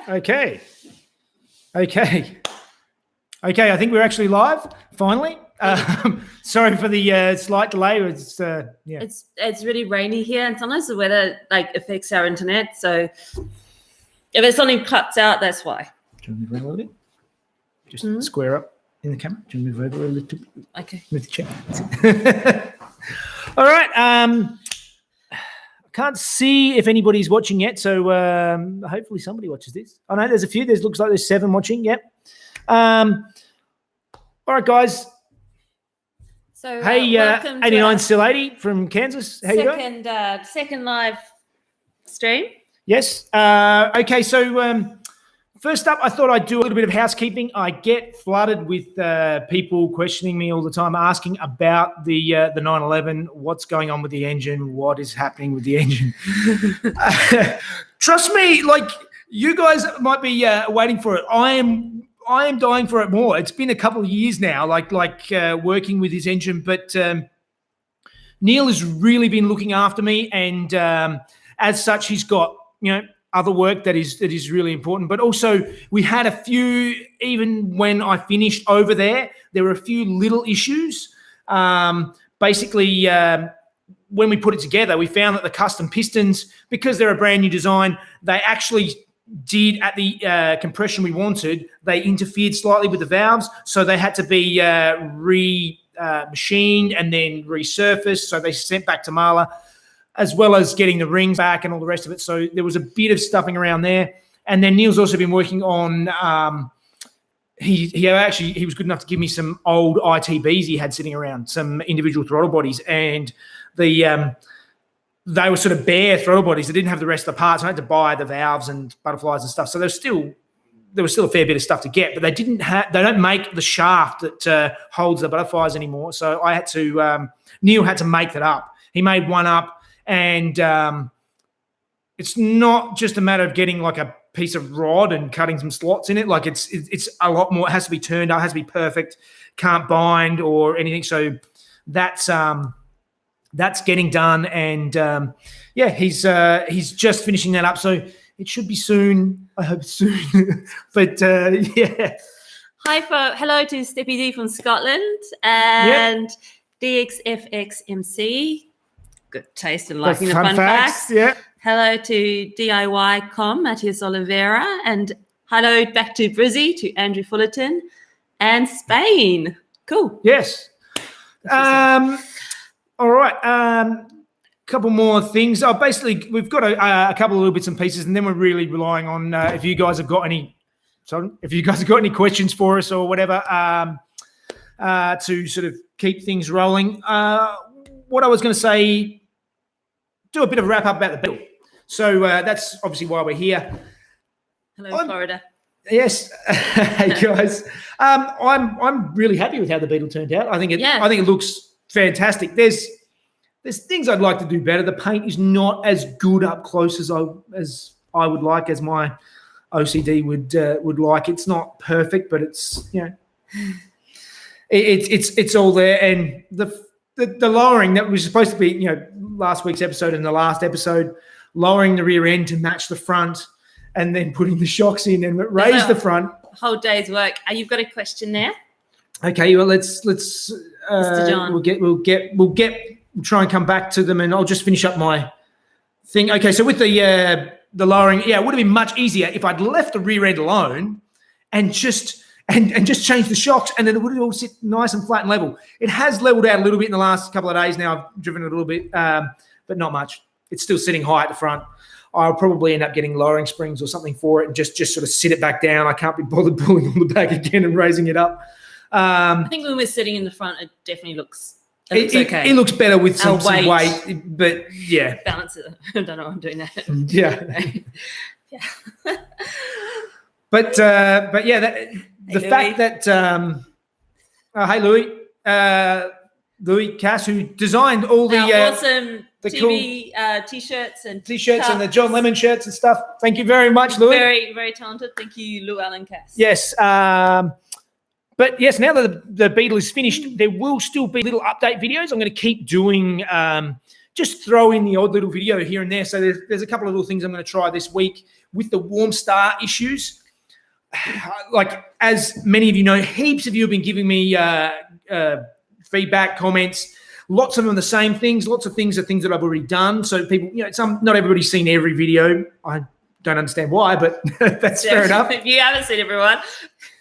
Okay. I think we're actually live finally. Sorry for the slight delay. It's really rainy here, and sometimes the weather affects our internet. So if it suddenly cuts out, that's why. Do you want to move over a little bit? Just square up in the camera. Do you want to move over a little bit? Okay. With the chair. All right. I can't see if anybody's watching yet, so hopefully somebody watches this. I know there's a few. Looks like there's 7 watching. Yep. All right, guys. So hey, welcome 89 Still 80 from Kansas. How you doing? Second live stream. Yes. Okay. So first up, I thought I'd do a little bit of housekeeping. I get flooded with people questioning me all the time, asking about the 911, what's going on with the engine, what is happening with the engine. Trust me, you guys might be waiting for it. I am dying for it more. It's been a couple of years now, working with his engine, but Neil has really been looking after me, and as such, he's got other work that is really important. But also, we had a few, even when I finished over there were a few little issues. Basically, when we put it together, we found that the custom pistons, because they're a brand new design, they actually did at the compression we wanted, they interfered slightly with the valves, so they had to be machined and then resurfaced. So they sent back to Marla, as well as getting the rings back and all the rest of it. So there was a bit of stuffing around there. And then Neil's also been working on he was good enough to give me some old ITBs he had sitting around, some individual throttle bodies, and they were sort of bare throttle bodies. They didn't have the rest of the parts. I had to buy the valves and butterflies and stuff. So there was still a fair bit of stuff to get, but they don't make the shaft that holds the butterflies anymore. So I had to Neil had to make that up. He made one up. And it's not just a matter of getting a piece of rod and cutting some slots in it. It's a lot more. It has to be turned out. It has to be perfect. Can't bind or anything. So that's getting done. And he's just finishing that up. So it should be soon. I hope soon. But yeah. Hello to Steppy D from Scotland and DXFXMC. Good taste and liking the fun facts. Yeah. Hello to DIY.com, Matthias Oliveira, and hello back to Brizzy, to Andrew Fullerton, and Spain. Cool. Yes. All right. Couple more things. Basically, we've got a couple of little bits and pieces, and then we're really relying on if you guys have got any questions for us or whatever to sort of keep things rolling. What I was going to say. Do a bit of a wrap up about the Beetle. So that's obviously why we're here. Hello, Florida. Yes. Hey guys. I'm really happy with how the Beetle turned out. I think it looks fantastic. There's things I'd like to do better. The paint is not as good up close as I would like, as my OCD would like. It's not perfect, but it's it's all there. And the lowering that was supposed to be, last week's episode and the last episode, lowering the rear end to match the front and then putting the shocks in and raise the front. Whole day's work. You've got a question there? Okay, well let's Mr. John. We'll try and come back to them, and I'll just finish up my thing. Okay, so with the lowering, it would have been much easier if I'd left the rear end alone and just change the shocks, and then it would all sit nice and flat and level. It has leveled out a little bit in the last couple of days now. I've driven it a little bit, but not much. It's still sitting high at the front. I'll probably end up getting lowering springs or something for it and just sort of sit it back down. I can't be bothered pulling on the back again and raising it up. I think when we're sitting in the front, it definitely looks okay. It looks better with some weight, but yeah. Balance it. I don't know why I'm doing that. Yeah. Yeah. But yeah, the fact that hey Louis Cass, who designed all the awesome the TV cool t-shirts and the John Lemon shirts and stuff. Thank you very much, Louis. Very, very talented. Thank you, Lou Alan Cass. Yes. But yes, now that the Beetle is finished, there will still be little update videos. I'm going to keep doing just throw in the odd little video here and there. So there's a couple of little things I'm going to try this week with the warm start issues. Like, as many of you know, heaps of you have been giving me feedback, comments. Lots of them are the same things. Lots of things are things that I've already done. So people, not everybody's seen every video. I don't understand why, but that's fair enough. If you haven't seen everyone,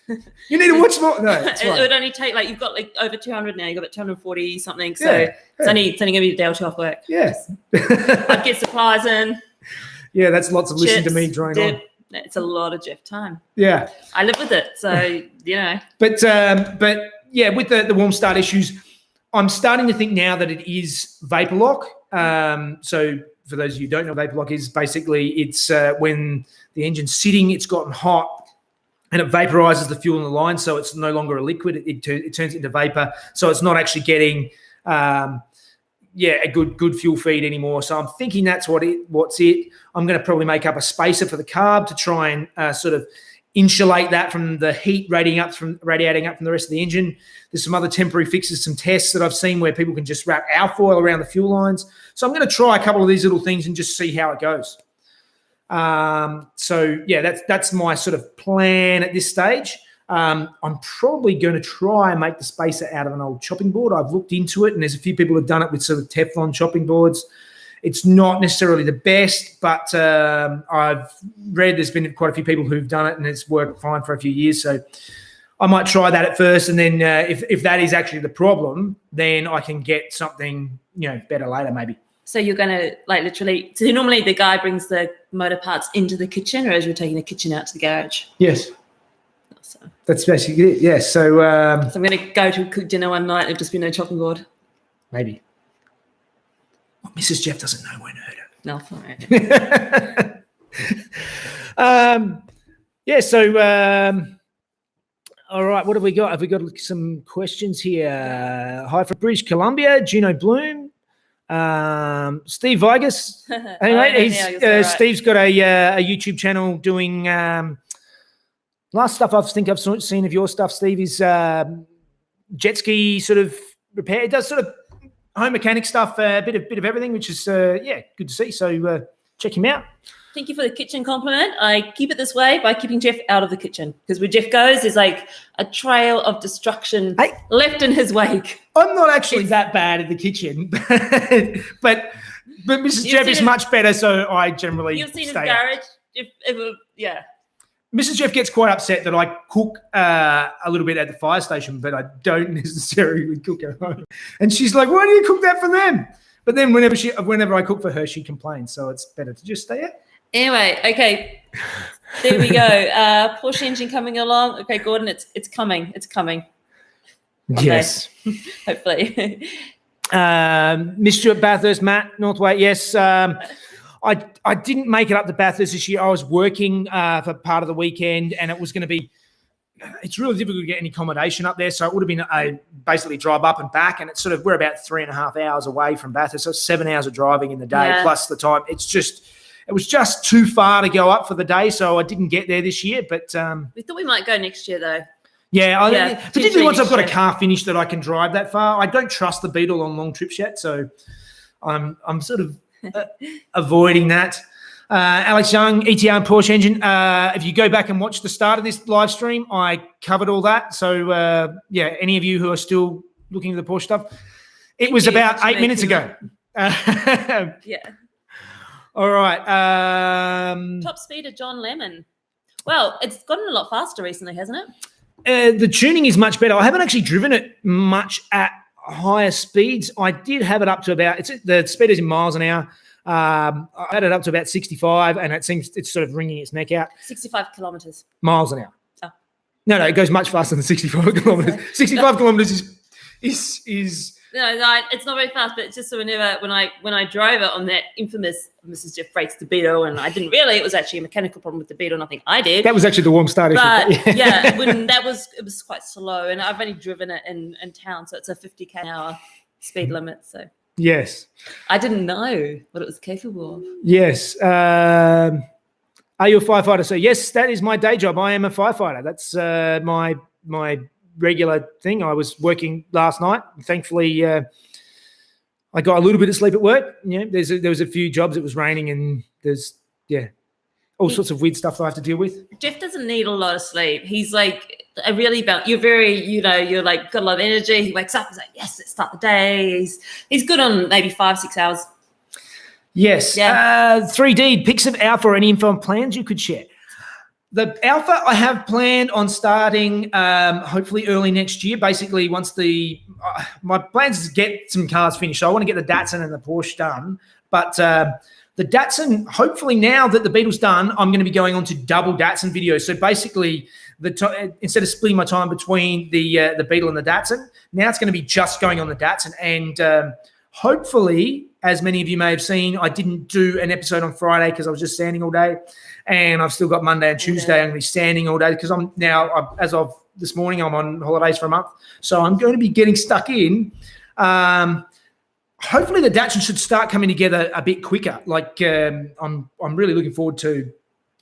you need to watch more. No, it would only take you've got over 200 now. You've got 240 something. So it's only going to be a day or two off work. Yeah. I'd get supplies in. Yeah, that's lots of listening to me drone on. It's a lot of Jeff time. Yeah. I live with it, so But yeah, with the warm start issues, I'm starting to think now that it is vapor lock. So for those of you who don't know, vapor lock is basically it's when the engine's sitting, it's gotten hot, and it vaporizes the fuel in the line, so it's no longer a liquid. It turns into vapor, so it's not actually getting a good fuel feed anymore. So I'm thinking that's what's it. I'm going to probably make up a spacer for the carb to try and sort of insulate that from the heat radiating up from the rest of the engine. There's some other temporary fixes, some tests that I've seen where people can just wrap alfoil around the fuel lines. So I'm going to try a couple of these little things and just see how it goes. So yeah, that's my sort of plan at this stage. I'm probably going to try and make the spacer out of an old chopping board. I've looked into it, and there's a few people who've done it with sort of Teflon chopping boards. It's not necessarily the best, but I've read there's been quite a few people who've done it, and it's worked fine for a few years. So I might try that at first, and then if that is actually the problem, then I can get something better later maybe. So you're going to literally. So normally the guy brings the motor parts into the kitchen, or as you're taking the kitchen out to the garage. Yes. Awesome. That's basically it. Yeah. So I'm going to go to cook dinner one night and just be no chopping board. Maybe. Well, Mrs. Jeff doesn't know when heard it. No, fine. Yeah. So. All right, what have we got? Have we got some questions here? Hi from British Columbia, Gino Bloom, Steve Vigas. Hey, mate, right. Steve's got a YouTube channel doing last stuff I think I've seen of your stuff, Steve, is jet ski sort of repair. It does sort of home mechanic stuff, a bit of everything, which is good to see. So check him out. Thank you for the kitchen compliment. I keep it this way by keeping Jeff out of the kitchen, because where Jeff goes is like a trail of destruction left in his wake. I'm not actually that bad at the kitchen, but Mrs. Jeff is much better, so I generally You've seen his stay garage? out. Mrs. Jeff gets quite upset that I cook a little bit at the fire station, but I don't necessarily cook at home. And she's like, "Why do you cook that for them?" But then whenever I cook for her, she complains. So it's better to just stay out. Anyway, okay, there we go. Porsche engine coming along. Okay, Gordon, it's coming. It's coming. Okay. Yes. Hopefully. Miss Stuart Bathurst, Matt Northway. Yes. I didn't make it up to Bathurst this year. I was working for part of the weekend, and it was going to be. It's really difficult to get any accommodation up there, so it would have been basically drive up and back, and it's we're about 3.5 hours away from Bathurst, so it's 7 hours of driving in the day plus the time. It was just too far to go up for the day, so I didn't get there this year. But we thought we might go next year, though. Yeah, particularly once I've got a car finished that I can drive that far. I don't trust the Beetle on long trips yet, so I'm sort of avoiding that. Alex Young, ETR and Porsche engine. If you go back and watch the start of this live stream, I covered all that. So any of you who are still looking at the Porsche stuff, it was about 8 minutes ago. Yeah. All right. Top speeder John Lemon. Well, it's gotten a lot faster recently, hasn't it? The tuning is much better. I haven't actually driven it much at higher speeds. I did have it up to the speed is in miles an hour. I had it up to about 65, and it's sort of wringing its neck out. 65 kilometers. Miles an hour. Oh. No, it goes much faster than 65 kilometers. 65 kilometers is. No, it's not very fast, but it's just so whenever when I drove it on that infamous Mrs. Jeff breaks DeVito, and I didn't really, it was actually a mechanical problem with DeVito, nothing I did. That was actually the warm start issue. But yeah, it was quite slow, and I've only driven it in town, so it's a 50 km an hour speed limit. So yes, I didn't know what it was capable of. Yes. Are you a firefighter? So yes, that is my day job. I am a firefighter. That's my regular thing. I was working last night. Thankfully, I got a little bit of sleep at work. You know, there was a few jobs. It was raining, and there's all sorts of weird stuff that I have to deal with. Jeff doesn't need a lot of sleep. He's like a really you're very, you're like got a lot of energy. He wakes up, he's like, yes, let's start the day. He's good on maybe 5-6 hours. Yes. Yeah. 3D, pics of Alpha or any info on plans you could share. The Alpha I have planned on starting hopefully early next year. Basically, once my plans is to get some cars finished. So I want to get the Datsun and the Porsche done. But the Datsun, hopefully now that the Beetle's done, I'm going to be going on to double Datsun videos. So basically, instead of splitting my time between the Beetle and the Datsun, now it's going to be just going on the Datsun. And hopefully, as many of you may have seen, I didn't do an episode on Friday because I was just standing all day. And I've still got Monday and Tuesday. I'm going to be standing all day because I'm now, as of this morning, I'm on holidays for a month. So I'm going to be getting stuck in. Hopefully the Datsun should start coming together a bit quicker. Like I'm really looking forward to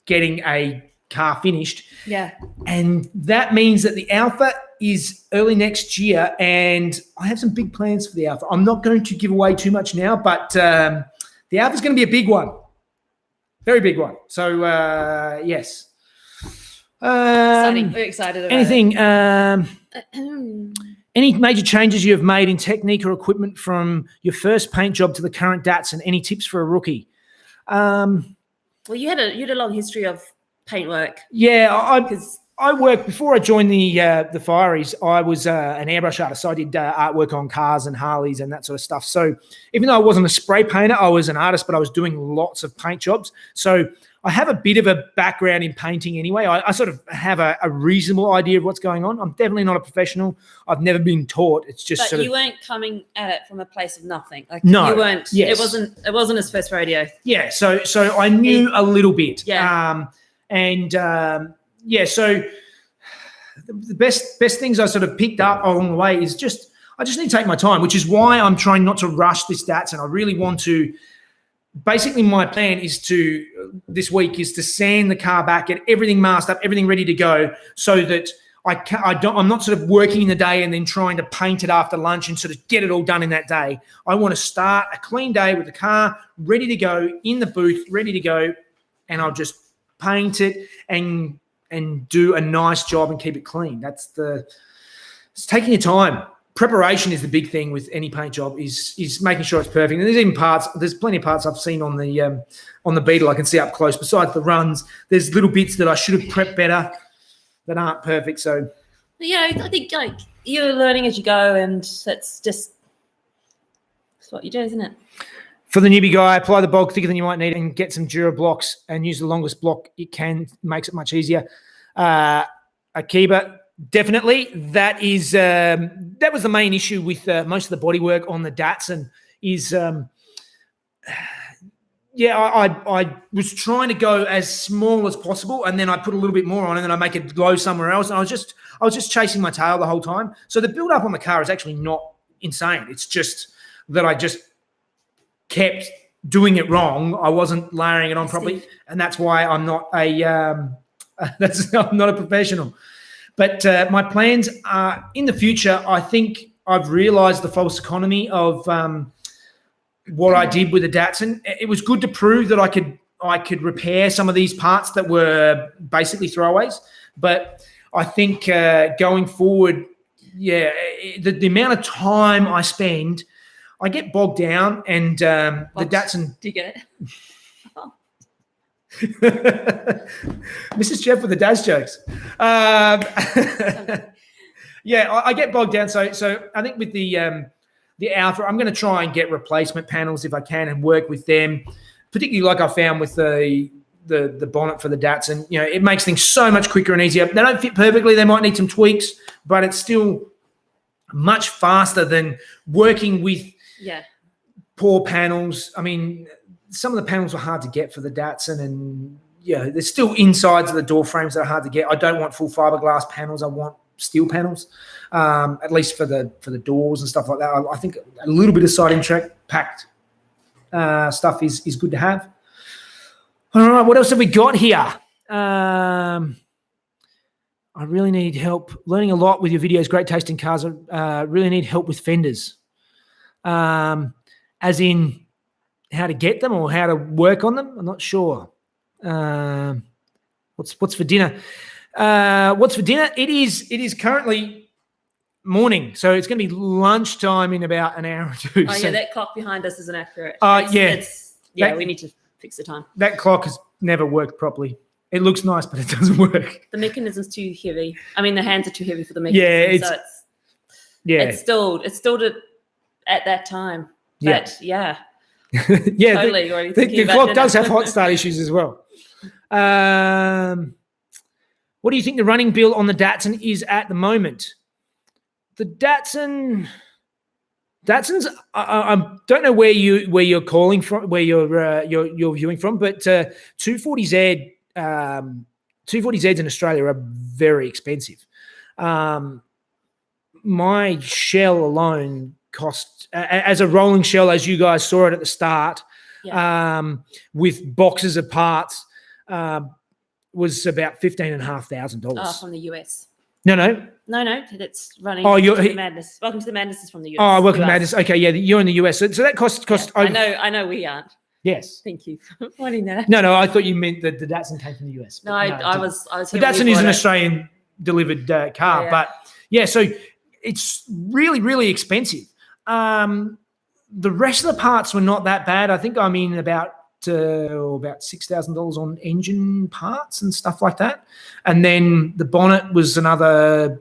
getting a car finished. Yeah. And that means that the Alpha is early next year, and I have some big plans for the Alpha. I'm not going to give away too much now, but the Alpha is going to be a big one. Very big one. So, yes. Exciting. Very excited about anything, it. Any major changes you have made in technique or equipment from your first paint job to the current Datsun? Any tips for a rookie? Well, you had a long history of paint work. Yeah, I worked before I joined the Fireys. I was an airbrush artist, so I did artwork on cars and Harleys and that sort of stuff. So even though I wasn't a spray painter, I was an artist, but I was doing lots of paint jobs. So I have a bit of a background in painting anyway. I sort of have a reasonable idea of what's going on. I'm definitely not a professional. I've never been taught. It's just but you weren't coming at it from a place of nothing. Like no, you weren't. Yes. It wasn't his first rodeo. Yeah. So I knew a little bit. Yeah. So the best things I sort of picked up along the way is I just need to take my time, which is why I'm trying not to rush this Datsun. I really want to. Basically, my plan is this week is to sand the car back, get everything masked up, everything ready to go, so that I'm not sort of working in the day and then trying to paint it after lunch and sort of get it all done in that day. I want to start a clean day with the car ready to go in the booth, ready to go, and I'll just paint it and do a nice job and keep it clean. It's taking your time. Preparation is the big thing with any paint job is making sure it's perfect. And there's plenty of parts I've seen on the Beetle I can see up close. Besides the runs, there's little bits that I should have prepped better that aren't perfect. So yeah, I think like you're learning as you go, and that's what you do, isn't it? For the newbie guy, apply the bulk thicker than you might need and get some Dura blocks and use the longest block it can. Makes it much easier. Akiba, definitely. That was the main issue with most of the bodywork on the Datsun is, I was trying to go as small as possible, and then I put a little bit more on, and then I make it glow somewhere else. And I was just chasing my tail the whole time. So the build up on the car is actually not insane. It's just that I just kept doing it wrong. I wasn't layering it on properly, and that's why I'm not I'm not a professional. But my plans are in the future. I think I've realised the false economy of what I did with the Datsun. It was good to prove that I could repair some of these parts that were basically throwaways. But I think going forward, the amount of time I spend, I get bogged down, and the Datsun. Do you get it? Mrs. Jeff with the dad's jokes. I get bogged down. So I think with the Alpha, I'm going to try and get replacement panels if I can and work with them. Particularly like I found with the bonnet for the Datsun. You know, it makes things so much quicker and easier. They don't fit perfectly. They might need some tweaks, but it's still much faster than working with poor panels. I mean, some of the panels were hard to get for the Datsun, and there's still insides of the door frames that are hard to get. I don't want full fiberglass panels. I want steel panels, at least for the doors and stuff like that. I think a little bit of side impact stuff is good to have. All right, what else have we got here? I really need help. Learning a lot with your videos. Great taste in cars. Really need help with fenders. as in how to get them or how to work on them. I'm not sure. What's for dinner? What's for dinner? It is currently morning, so it's going to be lunchtime in about an hour or two. Oh, so, yeah, that clock behind us isn't accurate. We need to fix the time. That clock has never worked properly. It looks nice, but it doesn't work. The mechanism's too heavy. I mean, the hands are too heavy for the mechanism. It's stilled it at that time. But yeah, totally. The clock does have hot start issues as well. What do you think the running bill on the Datsun is at the moment? The Datsun's. I don't know where you're calling from, where you're viewing from, but 240Z 240Zs in Australia are very expensive. My shell alone cost, as a rolling shell, as you guys saw it at the start, with boxes of parts, was about $15,500. Oh, from the US. No, that's running. Oh, Welcome to the Madness. Welcome to the Madness is from the US. Oh, Welcome to Madness. Okay, yeah, you're in the US. So that cost. Yeah, I know we aren't. Yes. Thank you for pointing that out. No, I thought you meant that the Datsun came from the US. No, I was. The Datsun is an Australian delivered car, but so it's really, really expensive. The rest of the parts were not that bad. I think I'm in about $6,000 on engine parts and stuff like that, and then the bonnet was another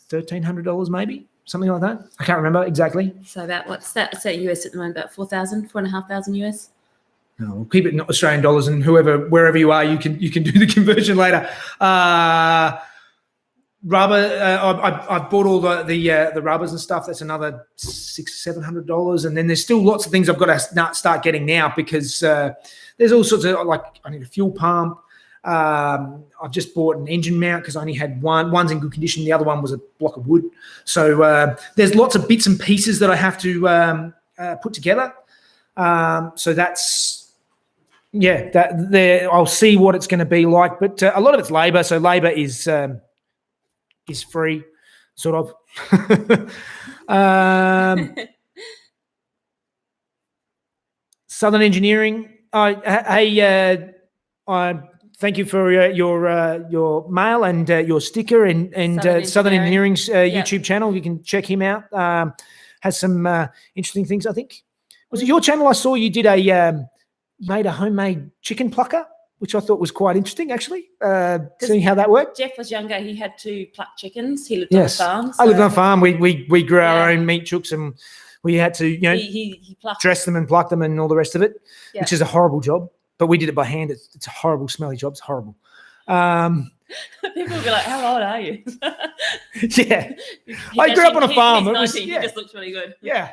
$1,300 maybe. Something like that. I can't remember exactly. So about what's that? It's at US at the moment, about 4,500 US. No, we'll keep it in Australian dollars, and wherever you are, you can do the conversion later. Rubber. I bought all the rubbers and stuff. That's another $600-700, and then there's still lots of things I've got to start getting now because there's all sorts of I need a fuel pump. I've just bought an engine mount because I only had one. One's in good condition. The other one was a block of wood. So there's lots of bits and pieces that I have to put together. So that's I'll see what it's going to be like. But a lot of it's labour. So labour is free, sort of. Southern Engineering. I thank you for your mail and your sticker and Southern Engineering's YouTube channel. You can check him out. Has some interesting things, I think. Was it your channel? I saw you did made a homemade chicken plucker, which I thought was quite interesting, actually, seeing how that worked. Jeff was younger. He had to pluck chickens. He lived on a farm. I lived on a farm. We grew our own meat chooks, and we had to, he dress them and pluck them and all the rest of it, which is a horrible job. But we did it by hand. It's a horrible, smelly job. It's horrible. People will be like, "How old are you?" I grew up on a farm. He just looks really good. Yeah.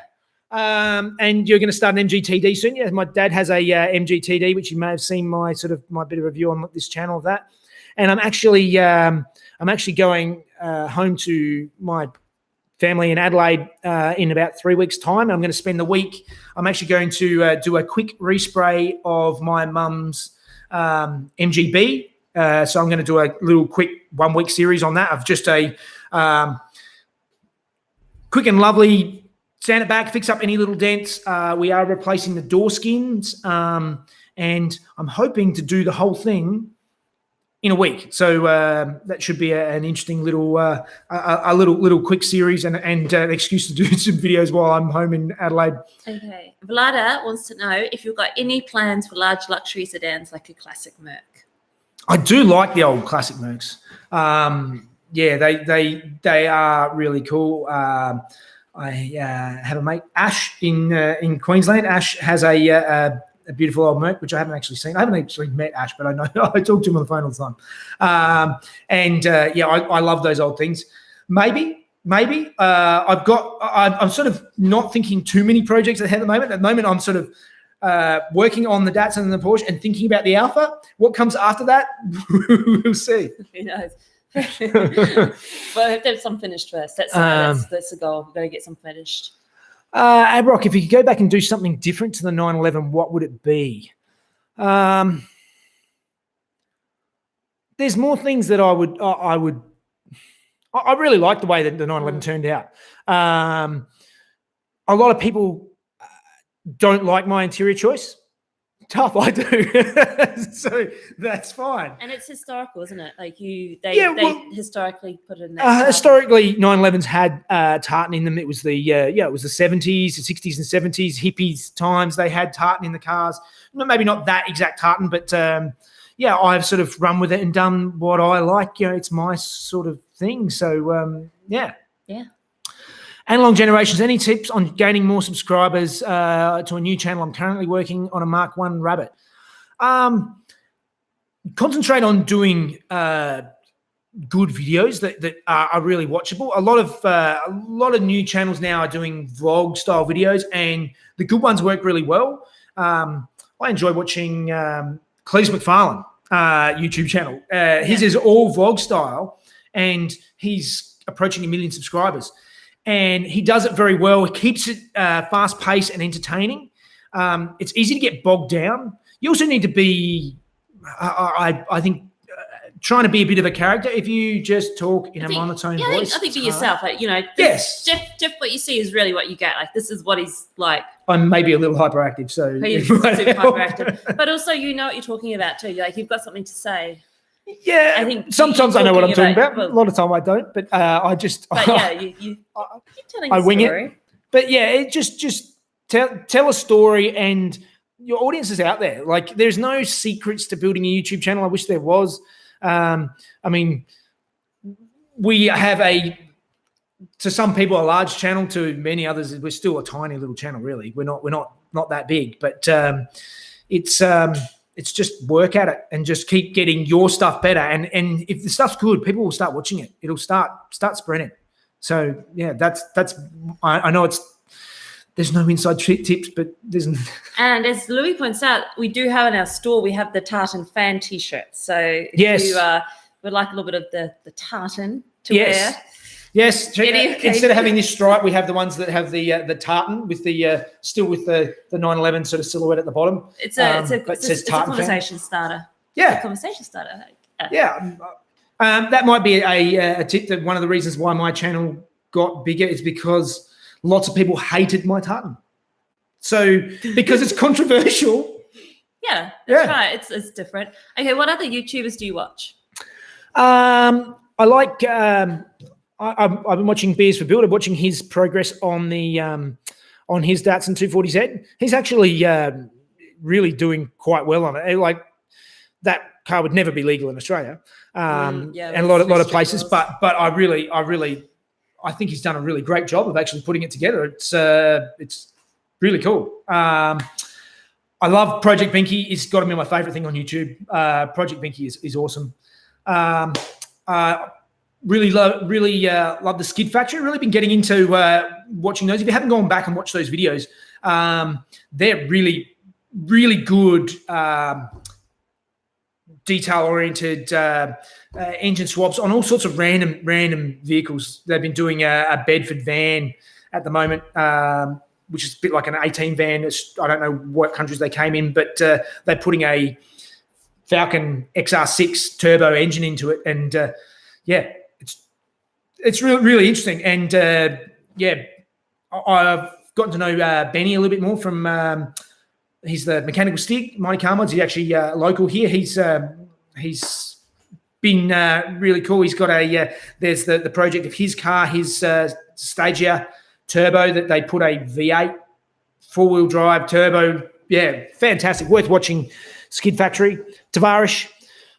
And you're going to start an MGTD soon. Yeah, my dad has a MGTD, which you may have seen my bit of review on this channel of that. And I'm actually going home to my family in Adelaide in about 3 weeks' time. I'm going to spend the week. I'm actually going to do a quick respray of my mum's MGB. So I'm going to do a little quick 1 week series on that of just a quick and lovely. Sand it back, fix up any little dents. We are replacing the door skins, and I'm hoping to do the whole thing in a week. So that should be an interesting little, a little quick series and an excuse to do some videos while I'm home in Adelaide. Okay, Vlada wants to know if you've got any plans for large luxury sedans like a classic Merc. I do like the old classic Mercs. They are really cool. I have a mate, Ash, in Queensland. Ash has a beautiful old Merc, which I haven't actually seen. I haven't actually met Ash, but I know I talk to him on the phone all the time. I love those old things. Maybe. I'm sort of not thinking too many projects ahead at the moment. At the moment, I'm sort of working on the Datsun and the Porsche and thinking about the Alpha. What comes after that, we'll see. Who knows? But I have to have some finished first. That's the goal. We've got to get some finished. Abrock, if you could go back and do something different to the 911, what would it be? There's more things that I really like the way that the 911 turned out. A lot of people don't like my interior choice. Tough, I do. So that's fine. And it's historical, isn't it? Like they historically put it in that. Historically, 911s had tartan in them. It was the 70s, the 60s and 70s, hippies times. They had tartan in the cars. Maybe not that exact tartan, but I've sort of run with it and done what I like. It's my sort of thing. So yeah. Analog Generations, any tips on gaining more subscribers to a new channel? I'm currently working on a Mark 1 Rabbit. Concentrate on doing good videos that are really watchable. A lot of new channels now are doing vlog style videos, and the good ones work really well. I enjoy watching Cleese McFarlane YouTube channel. His is all vlog style, and he's approaching 1 million subscribers. And he does it very well. He keeps it fast-paced and entertaining. It's easy to get bogged down. You also need to be, I think, trying to be a bit of a character. If you just talk in a monotone voice. I think be yourself. Like, yes. Jeff, what you see is really what you get. Like, this is what he's like. I'm maybe a little hyperactive, so. He is super hyperactive. But also, you know what you're talking about too. Like, you've got something to say. Yeah, I think sometimes I know what I'm talking about. A lot of time I don't, but I just. But you keep telling. I wing story. It. But yeah, it just tell a story, and your audience is out there. Like, there's no secrets to building a YouTube channel. I wish there was. I mean, we have to some people a large channel. To many others, we're still a tiny little channel. Really, we're not that big. But it's just work at it and just keep getting your stuff better. And if the stuff's good, people will start watching it. It'll start spreading. So yeah, that's I know there's no inside tips, but there's. And as Louis points out, we do have in our store, we have the tartan fan T-shirts. So if you would like a little bit of the tartan to wear. Yes, instead of having this stripe, we have the ones that have the tartan with the still with the 911 sort of silhouette at the bottom. It's a conversation starter. Yeah, it's a conversation starter. Yeah, that might be a tip. That one of the reasons why my channel got bigger is because lots of people hated my tartan. So because it's controversial. Yeah, that's right. It's different. Okay, what other YouTubers do you watch? I like. I've been watching Beers for Build. I'm watching his progress on the on his Datsun 240Z. He's actually really doing quite well on it. Like, that car would never be legal in Australia, and a lot of places. But I think he's done a really great job of actually putting it together. It's really cool. I love Project Binky. It's got to be my favorite thing on YouTube. Project Binky is awesome. Really love the Skid Factory. Really been getting into watching those. If you haven't gone back and watched those videos, they're really, really good detail-oriented engine swaps on all sorts of random vehicles. They've been doing a Bedford van at the moment, which is a bit like an 18 van. I don't know what countries they came in, but they're putting a Falcon XR6 turbo engine into it, and it's really, really interesting. And I've gotten to know Benny a little bit more from he's the Mechanical Stick, Mighty Car Mods. He's actually local here. He's been really cool. He's got there's the project of his car, his Stagia turbo that they put a V8 4-wheel drive turbo. Yeah, fantastic. Worth watching. Skid Factory, Tavarish,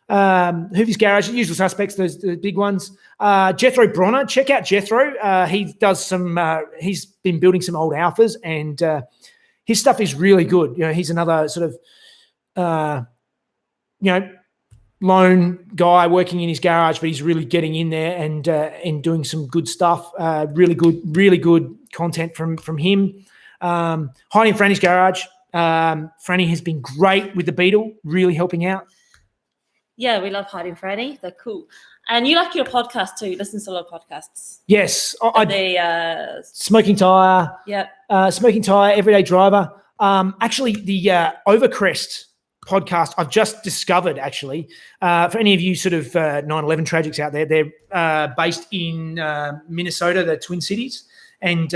Freddys Garage, the usual suspects, those the big ones. Jethro Bronner, check out Jethro. He does some. He's been building some old Alphas, and his stuff is really good. He's another sort of, lone guy working in his garage, but he's really getting in there and doing some good stuff. Really good content from him. Hiding Freddys Garage. Franny has been great with the Beetle, really helping out. Yeah, we love Hiding Franny. They're cool. And you like your podcast too. You listen to a lot of podcasts. Yes. Smoking Tire. Yep. Smoking Tire, Everyday Driver. Actually, the Overcrest podcast I've just discovered, actually. For any of you sort of 9/11 tragics out there, they're based in Minnesota, the Twin Cities. And,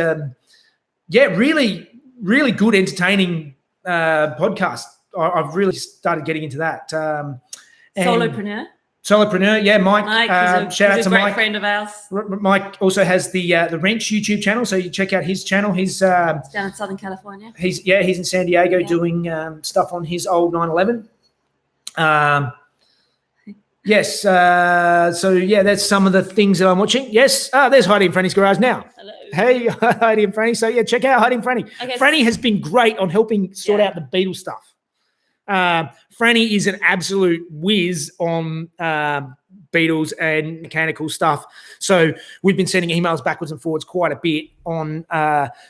really really good, entertaining podcast. I've really started getting into that. Solopreneur, yeah, Mike. Shout out to Mike, friend of ours. Mike also has the Wrench YouTube channel, so you check out his channel. He's down in Southern California. He's in San Diego doing stuff on his old 911. Yes. So yeah, that's some of the things that I'm watching. Yes. There's Heidi and Freddys Garage now. Hello. Hey, Heidi and Franny. So yeah, check out Heidi and Franny. Okay, Franny has been great on helping sort out the Beetle stuff. Franny is an absolute whiz on Beetles and mechanical stuff. So we've been sending emails backwards and forwards quite a bit on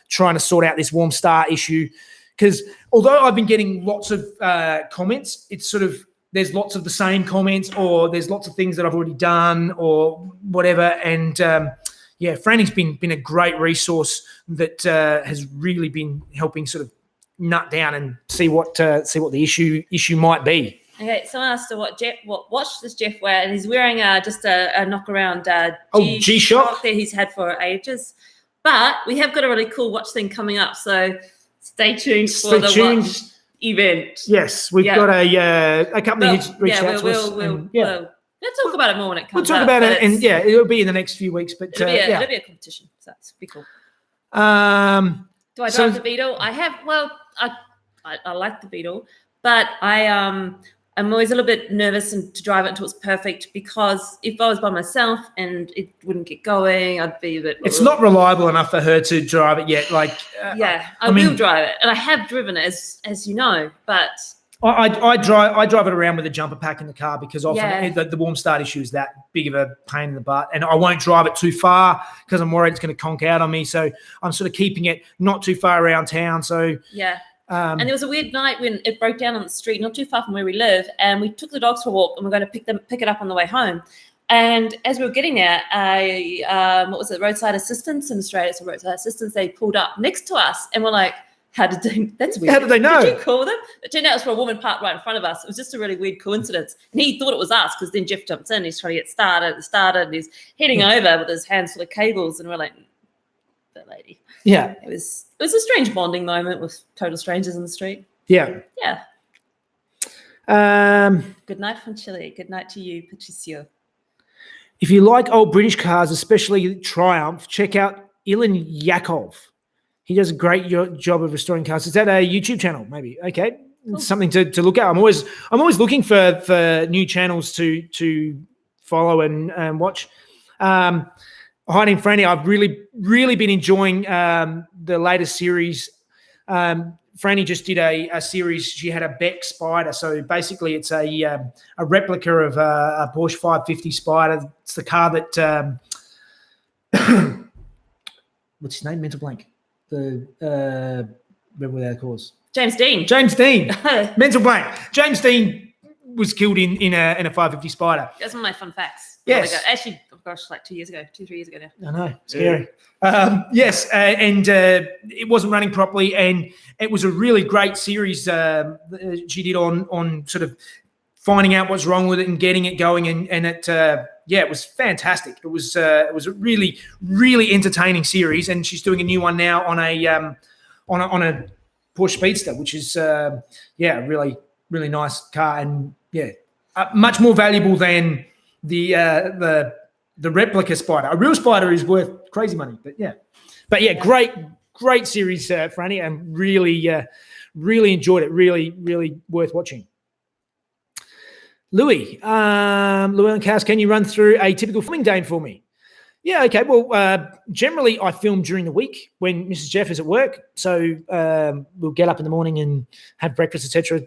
trying to sort out this warm start issue. Because although I've been getting lots of comments, it's sort of there's lots of the same comments, or there's lots of things that I've already done or whatever. And Franny's been a great resource that has really been helping sort of nut down and see what the issue might be. Okay, someone asked what watch does Jeff wear, and he's wearing just a knock around G-Shock that he's had for ages. But we have got a really cool watch thing coming up, so stay tuned for the watch event. Yes, we've got a company who's reached out to us. We'll talk about it more when it comes. We'll talk about it, and it'll be in the next few weeks. But it'll be a competition, so that's be cool. Do I drive the Beetle? I have. Well, I like the Beetle, but I'm always a little bit nervous to drive it until it's perfect, because if I was by myself and it wouldn't get going, I'd be a bit. It's not reliable enough for her to drive it yet. Like, I will drive it, and I have driven it, as you know, but I drive it around with a jumper pack in the car, because often the warm start issue is that big of a pain in the butt, and I won't drive it too far because I'm worried it's going to conk out on me. So I'm sort of keeping it not too far around town. So and there was a weird night when it broke down on the street, not too far from where we live, and we took the dogs for a walk, and we're going to pick it up on the way home. And as we were getting there, roadside assistance in Australia? So roadside assistance, they pulled up next to us, and we're like, that's weird. How did they know? Did you call them? It turned out it was for a woman parked right in front of us. It was just a really weird coincidence. And he thought it was us, because then Jeff jumps in, he's trying to get started, and he's heading over with his hands full of cables, and we're like, that lady. Yeah. It was a strange bonding moment with total strangers in the street. Yeah. Yeah. Good night from Chile. Good night to you, Patricio. If you like old British cars, especially Triumph, check out Elin Yakov. He does a great job of restoring cars. Is that a YouTube channel? Maybe. Okay, cool. Something to look at. I'm always looking for new channels to follow and watch. Heidi and Franny, I've really been enjoying the latest series. Franny just did a series. She had a Beck Spider, so basically it's a replica of a Porsche 550 Spider. It's the car that what's his name? Mental blank. The rebel without a cause. James Dean. Mental blank. James Dean was killed in a 550 Spider. That's one of my fun facts. Yes. Actually, gosh, like 2 years ago, 2-3 years ago now. I know, scary. Yes, and it wasn't running properly, and it was a really great series she did on sort of finding out what's wrong with it and getting it going, and it it was fantastic. It was a really, really entertaining series, and she's doing a new one now on a Porsche Speedster, which is a really, really nice car, and much more valuable than the replica Spider. A real Spider is worth crazy money, but great series, Franny, and really enjoyed it. Really, really worth watching. Louis and Cass, can you run through a typical filming day for me? Yeah, okay. Well, generally I film during the week when Mrs. Jeff is at work. So we'll get up in the morning and have breakfast, etc.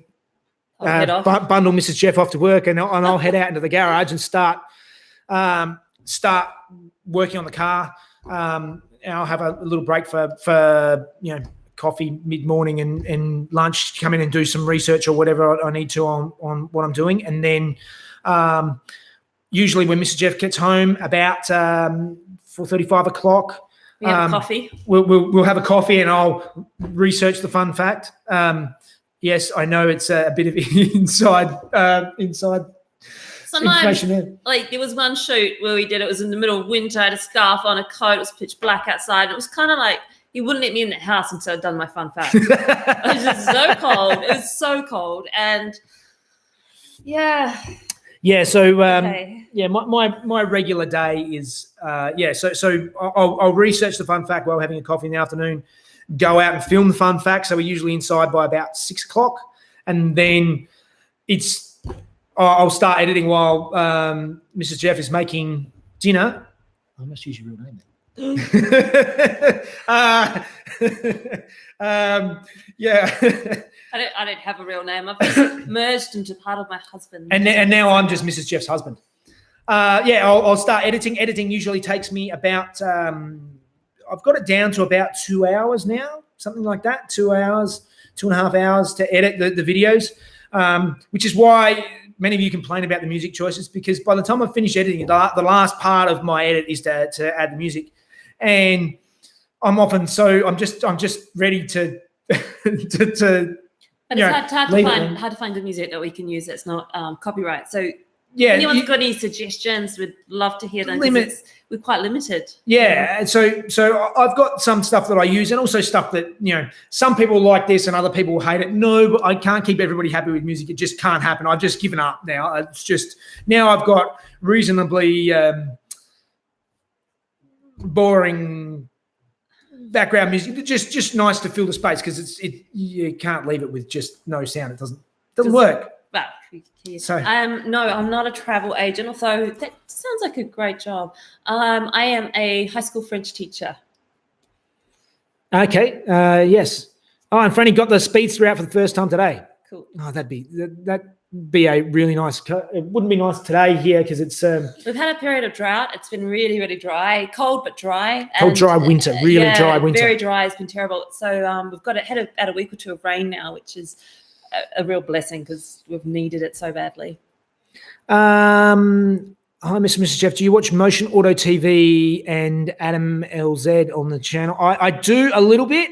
Bundle Mrs. Jeff off to work, and I'll head out into the garage and start working on the car. And I'll have a little break for coffee mid-morning and lunch, come in and do some research or whatever I need to on what I'm doing. And then usually when Mr. Jeff gets home about 4:30, 5 o'clock, we have coffee. We'll have a coffee, and I'll research the fun fact. Yes, I know it's a bit of inside Sometimes, like there was one shoot where we did, it was in the middle of winter, I had a scarf on, a coat, it was pitch black outside. It was kind of like, he wouldn't let me in the house until I'd done my fun fact. It was just so cold. It was so cold. And yeah. Yeah. So, Okay. yeah, my regular day is, so I'll research the fun fact while having a coffee in the afternoon, go out and film the fun fact. So we're usually inside by about 6 o'clock. And then I'll start editing while Mrs. Jeff is making dinner. I must use your real name then. Yeah. I don't have a real name. I've just merged into part of my husband. And now I'm just Mrs. Jeff's husband. I'll start editing. Editing usually takes me about, I've got it down to about 2 hours now, something like that. 2 hours, 2.5 hours to edit the videos, which is why many of you complain about the music choices, because by the time I finish editing, the last part of my edit is to add the music. And I'm just ready to But it's hard to find good music that we can use that's not copyright. So yeah, anyone's got any suggestions, we'd love to hear them. We're quite limited. Yeah, so I've got some stuff that I use, and also stuff that, some people like this and other people hate it. No, but I can't keep everybody happy with music. It just can't happen. I've just given up now. It's just now I've got reasonably boring background music. Just nice to fill the space, because you can't leave it with just no sound. It doesn't work. But So no, I'm not a travel agent, although that sounds like a great job. I am a high school French teacher. Okay. Yes. Oh, and Franny got the speedster out for the first time today. Cool. Oh, that'd be a really nice. It wouldn't be nice today here because it's. We've had a period of drought. It's been really, really dry, cold but dry. Cold, dry winter, really dry winter. Very dry. It's been terrible. So we've got had about a week or two of rain now, which is a real blessing because we've needed it so badly. Hi, Mrs. Jeff. Do you watch Motion Auto TV and Adam LZ on the channel? I do a little bit.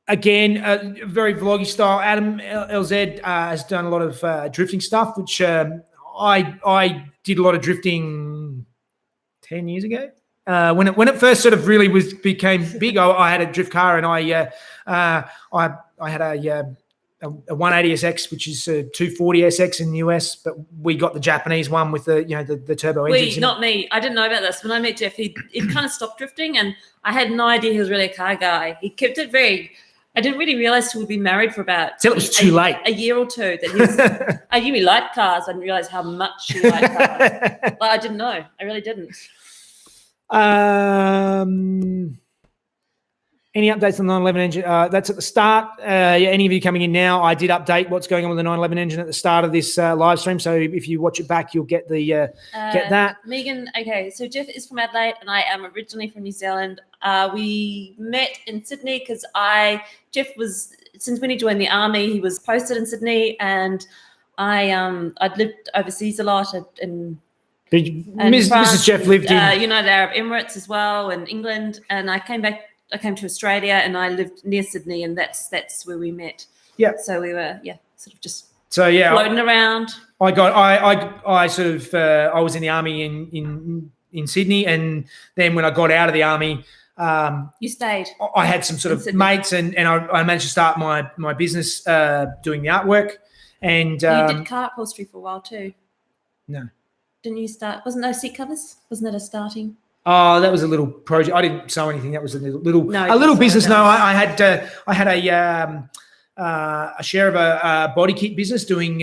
Again, very vloggy style. Adam LZ has done a lot of drifting stuff, which I did a lot of drifting 10 years ago. When it first sort of really became big, I had a drift car, and I had a 180SX, which is a 240SX in the US, but we got the Japanese one with the turbo engines. Not me. I didn't know about this. When I met Jeff, he kind of stopped drifting, and I had no idea he was really a car guy. He kept it very. I didn't really realize he would be married for about till it was too late. A year or two. That I knew he liked cars. I didn't realize how much he liked cars. But I didn't know. I really didn't. Any updates on the 911 engine? That's at the start. Any of you coming in now, I did update what's going on with the 911 engine at the start of this live stream. So if you watch it back, you'll get get that. Megan, okay. So Jeff is from Adelaide, and I am originally from New Zealand. We met in Sydney because Jeff was, since when he joined the army, he was posted in Sydney, and I'd lived overseas a lot in. Mrs. France, Jeff lived in United Arab Emirates as well, and England, and I came to Australia, and I lived near Sydney, and that's where we met. Yeah. So we were sort of just floating around. I was in the army in Sydney, and then when I got out of the army, you stayed. I had some sort of mates, and I managed to start my business doing the artwork. And you did car upholstery for a while too. No. Didn't you start? Wasn't those seat covers? Wasn't that a starting? Oh, that was a little project. I didn't sew anything. That was a little business. No, I had a share of a Bodykeep business doing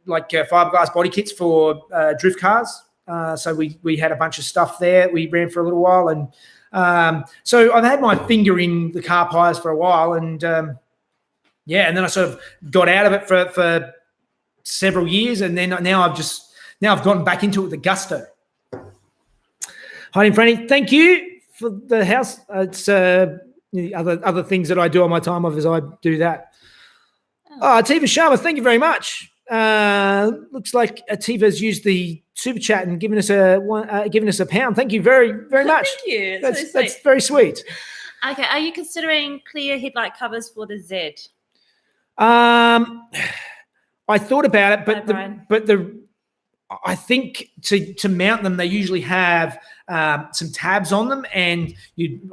fiberglass body kits for drift cars. So we had a bunch of stuff there. We ran for a little while, and so I've had my finger in the car pies for a while, and and then I sort of got out of it for several years, and then now I've gotten back into it with a gusto. Hi, Franny. Thank you for the house. It's other things that I do on my time off as I do that. Atifa Sharma, thank you very much. Looks like Atifa's used the super chat and given us a pound. Thank you very, very much. Thank you. That's very sweet. Okay, are you considering clear headlight covers for the Z? I thought about it, but I think to mount them, they usually have some tabs on them, and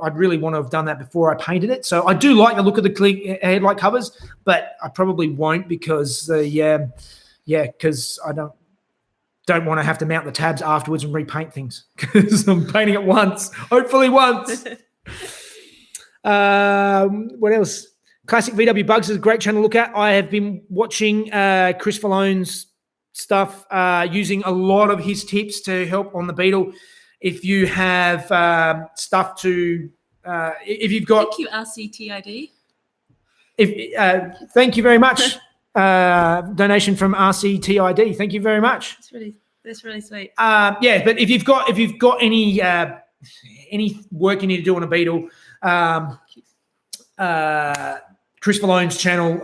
I'd really want to have done that before I painted it. So I do like the look of the headlight covers, but I probably won't because because I don't want to have to mount the tabs afterwards and repaint things because I'm painting it once, hopefully once. What else? Classic VW Bugs is a great channel to look at. I have been watching Chris Fallone's stuff, using a lot of his tips to help on the Beetle. If you have stuff to, if you've got, thank you RCTID. Thank you very much. Donation from RCTID. Thank you very much. That's really sweet. Yeah, but if you've got any work you need to do on a Beetle, Chris Fallone's channel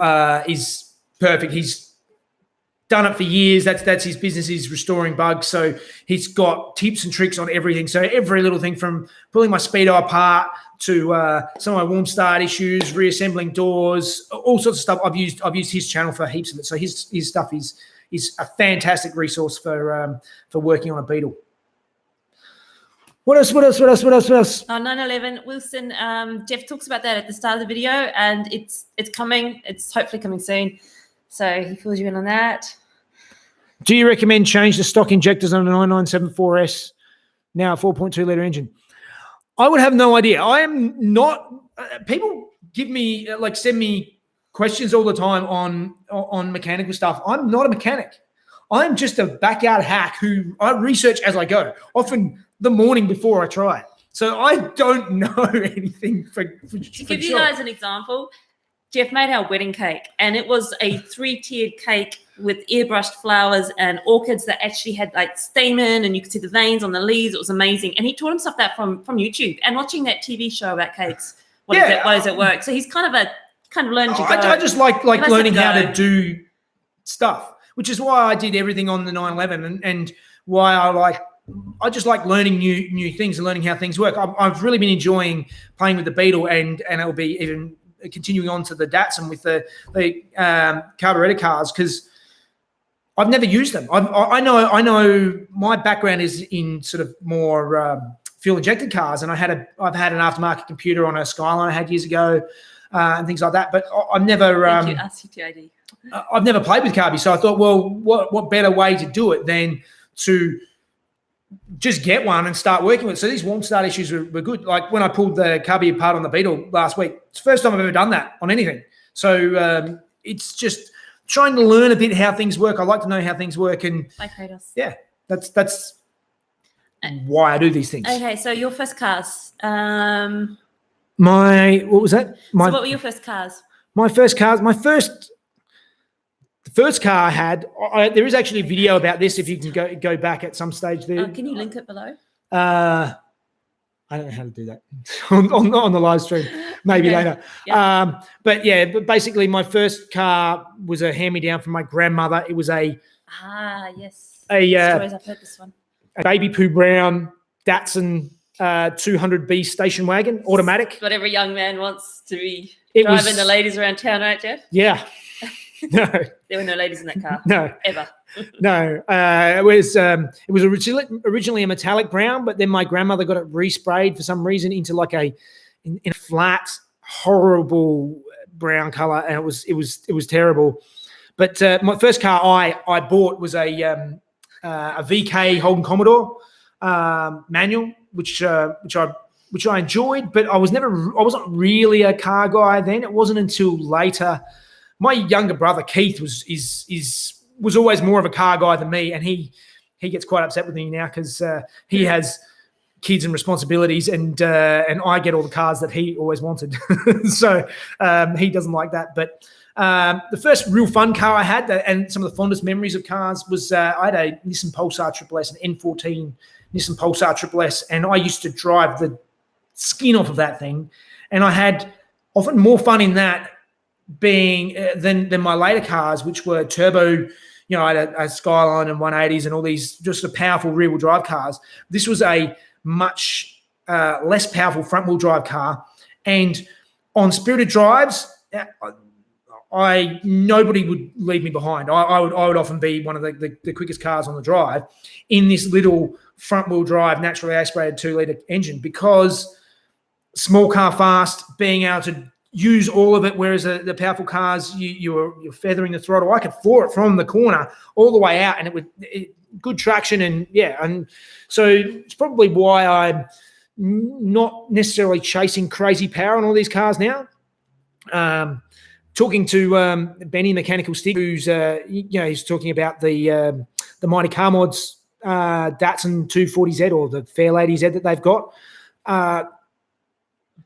is perfect. He's done it for years. That's his business, is restoring bugs. So he's got tips and tricks on everything. So every little thing from pulling my Speedo apart to some of my warm start issues, reassembling doors, all sorts of stuff. I've used his channel for heaps of it. So his stuff is a fantastic resource for working on a Beetle. What else? Oh, 9/11 Wilson. Jeff talks about that at the start of the video, and it's coming. It's hopefully coming soon. So he fills you in on that. Do you recommend change the stock injectors on a 9974S, now a 4.2 litre engine? I would have no idea. I am not. People give me send me questions all the time on mechanical stuff. I'm not a mechanic. I'm just a backyard hack who I research as I go, often the morning before I try it. So I don't know anything for To give you guys an example, Jeff made our wedding cake, and it was a 3-tiered cake with airbrushed flowers and orchids that actually had like stamen, and you could see the veins on the leaves. It was amazing. And he taught himself that from YouTube and watching that TV show about cakes. What does it work? So he's kind of learned to go. I just like learning how to do stuff, which is why I did everything on the 911 and why I just like learning new things and learning how things work. I've really been enjoying playing with the Beetle, and it'll be even continuing on to the Datsun with the carburetor cars, because I've never used them. I know my background is in sort of more fuel injected cars, and I've had an aftermarket computer on a Skyline I had years ago and things like that. But I've never Thank you, RCTID. I've never played with carby, so I thought, well, what better way to do it than to just get one and start working with it. So these warm start issues were good. Like when I pulled the carby apart on the Beetle last week, it's the first time I've ever done that on anything. So it's just trying to learn a bit how things work. I like to know how things work, and Like Kratos. Yeah, that's why I do these things. Okay, so your first cars. What was that? So what were your first cars? The first car I had, there is actually a video about this if you can go back at some stage there. Can you link it below? I don't know how to do that on the live stream. Maybe later. Yeah. But basically my first car was a hand-me-down from my grandmother. It was a yes. Stories, I've heard this one. A baby poo brown Datsun 200B station wagon, automatic. What every young man wants to be driving the ladies around town, right, Jeff? Yeah. No, there were no ladies in that car. No, ever. No, it was originally a metallic brown, but then my grandmother got it resprayed for some reason into like a flat, horrible brown color, and it was terrible. But my first car I bought was a VK Holden Commodore manual, which I enjoyed, but I wasn't really a car guy then. It wasn't until later. My younger brother Keith was always more of a car guy than me, and he gets quite upset with me now because he has kids and responsibilities, and I get all the cars that he always wanted. So he doesn't like that. But the first real fun car I had, and some of the fondest memories of cars, was I had a Nissan Pulsar Triple S, an N14 Nissan Pulsar Triple S, and I used to drive the skin off of that thing, and I had often more fun in that than my later cars, which were turbo. I had a Skyline and 180s and all these just powerful rear-wheel drive cars. This was a much less powerful front-wheel drive car. And on spirited drives, nobody would leave me behind. I would often be one of the quickest cars on the drive in this little front-wheel drive, naturally aspirated 2-litre engine, because small car fast, being able to use all of it, whereas the powerful cars, you're feathering the throttle. I could floor it from the corner all the way out, and it would good traction, and so it's probably why I'm not necessarily chasing crazy power on all these cars now. Talking to Benny Mechanical Stick, who's he's talking about the Mighty Car Mods Datsun 240Z or the Fairlady Z that they've got.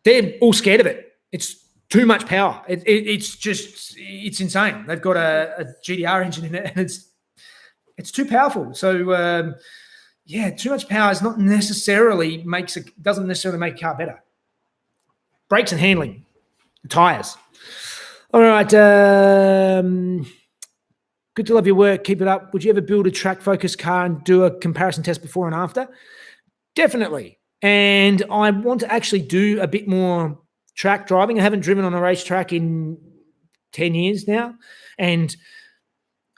They're all scared of it. It's too much power. It's insane. They've got a GDR engine in it, and it's too powerful. So too much power is doesn't necessarily make a car better. Brakes and handling, tires. All right. Good to love your work. Keep it up. Would you ever build a track-focused car and do a comparison test before and after? Definitely. And I want to actually do a bit more track driving. I haven't driven on a racetrack in 10 years now. And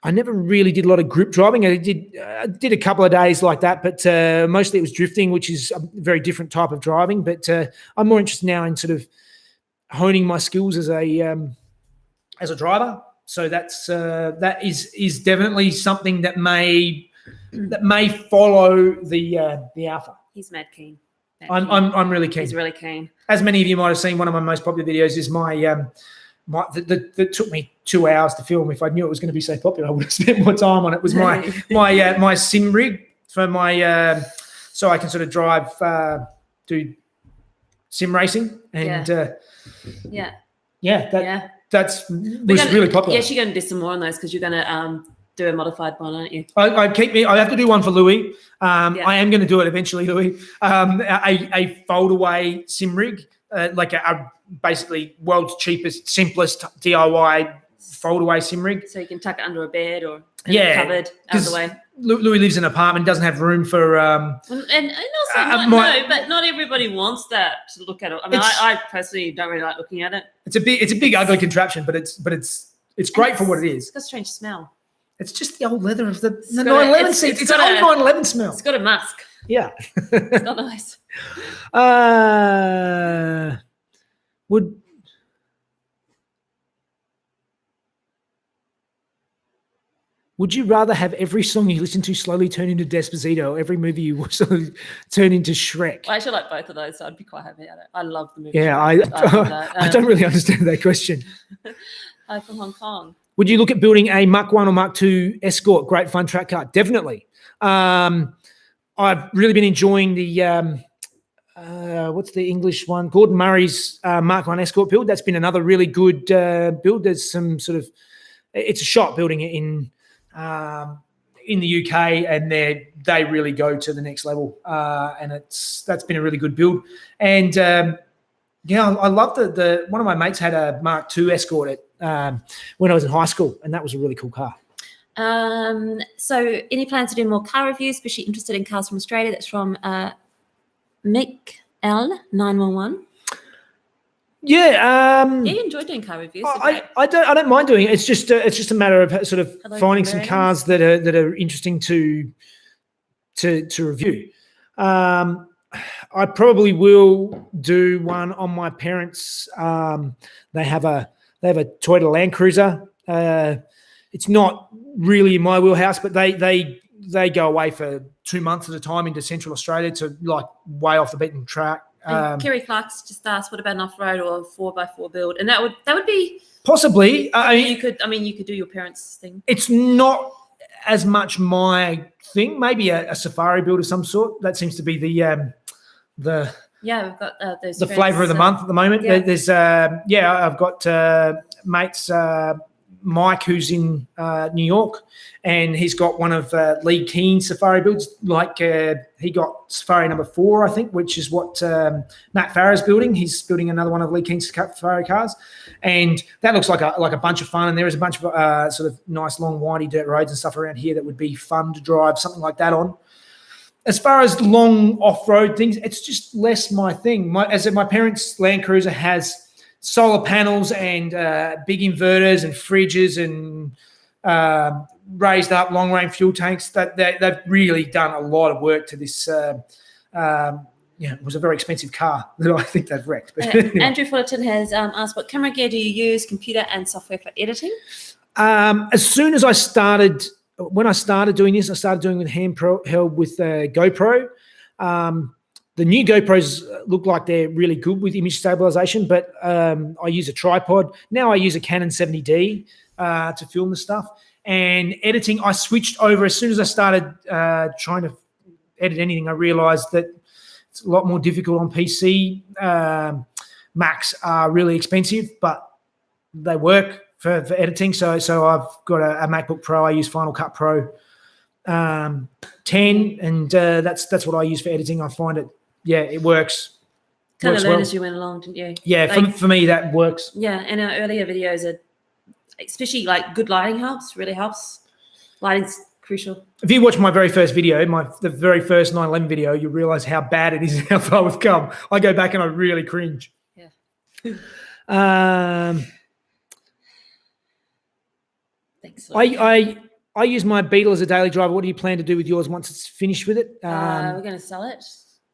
I never really did a lot of group driving. I did a couple of days like that, but mostly it was drifting, which is a very different type of driving. But I'm more interested now in sort of honing my skills as a driver. So that is definitely something that may follow the Alpha. He's mad keen. I'm really keen. He's really keen. As many of you might have seen, one of my most popular videos is that took me 2 hours to film. If I knew it was going to be so popular, I would have spent more time on it. Was my sim rig for my so I can sort of drive do sim racing and that's really popular. Yes, you're going to do some more on those because you're going to do a modified one, aren't you? I have to do one for Louis. I am going to do it eventually, Louis. A fold-away sim rig, like a basically world's cheapest, simplest DIY fold-away sim rig. So you can tuck it under a bed or covered out of the way. Louis lives in an apartment, doesn't have room for. And also, but not everybody wants that to look at it. I mean, I personally don't really like looking at it. It's a big ugly contraption, but it's great for what it is. It's got a strange smell. It's just the old leather of the 911 seats. It's an old 911 smell. It's got a musk. Yeah. It's not nice. Would you rather have every song you listen to slowly turn into Despacito, or every movie you watch turn into Shrek? I actually like both of those, so I'd be quite happy at it. I love the movie. Yeah, I don't really understand that question. I'm from Hong Kong. Would you look at building a Mach 1 or Mach 2 Escort? Great fun track car. Definitely. I've really been enjoying the, what's the English one? Gordon Murray's Mach 1 Escort build. That's been another really good build. There's some sort of, it's a shot building it in the UK, and they really go to the next level. And that's been a really good build. And I love the one of my mates had a Mark II Escort when I was in high school, and that was a really cool car. So any plans to do more car reviews, especially interested in cars from Australia? That's from Mick L 911. Yeah, you enjoy doing car reviews. I don't mind doing it. It's just a matter of sort of finding some cars that are interesting to review. I probably will do one on my parents. They have a Toyota Land Cruiser. It's not really in my wheelhouse, but they go away for 2 months at a time into Central Australia to like way off the beaten track. Kerry Clark's just asked, what about an off-road or a 4x4 build? And that would be possibly. You could do your parents' thing. It's not as much my thing. Maybe a safari build of some sort. That seems to be the we've got those the flavour of the month at the moment. Yeah. There's I've got mates. Mike, who's in New York, and he's got one of Lee Keen's safari builds. Like he got Safari number 4, I think, which is what Matt Farah's building. He's building another one of Lee Keen's safari cars, and that looks like a bunch of fun. And there is a bunch of sort of nice long windy dirt roads and stuff around here that would be fun to drive something like that on. As far as long off-road things, it's just less my thing. My parents' Land Cruiser has solar panels and big inverters and fridges and raised up long range fuel tanks. That they've really done a lot of work to this. It was a very expensive car that I think they've wrecked. But anyway. Andrew Fullerton has asked, what camera gear do you use, computer and software for editing? As soon as when I started doing this, I started doing it handheld with GoPro. The new GoPros look like they're really good with image stabilization, but I use a tripod. Now I use a Canon 70D to film the stuff. And editing, I switched over as soon as I started trying to edit anything. I realized that it's a lot more difficult on PC. Macs are really expensive, but they work for editing. So I've got a MacBook Pro. I use Final Cut Pro 10, and that's what I use for editing. I find it, it works. Kind of learned as you went along, didn't you? Yeah, for me that works. Yeah, and our earlier videos are, especially like good lighting really helps. Lighting's crucial. If you watch my very first video, the very first 9/11 video, you realize how bad it is and how far we've come. I go back and I really cringe. Yeah. Thanks. I use my Beetle as a daily driver. What do you plan to do with yours once it's finished with it? We're going to sell it.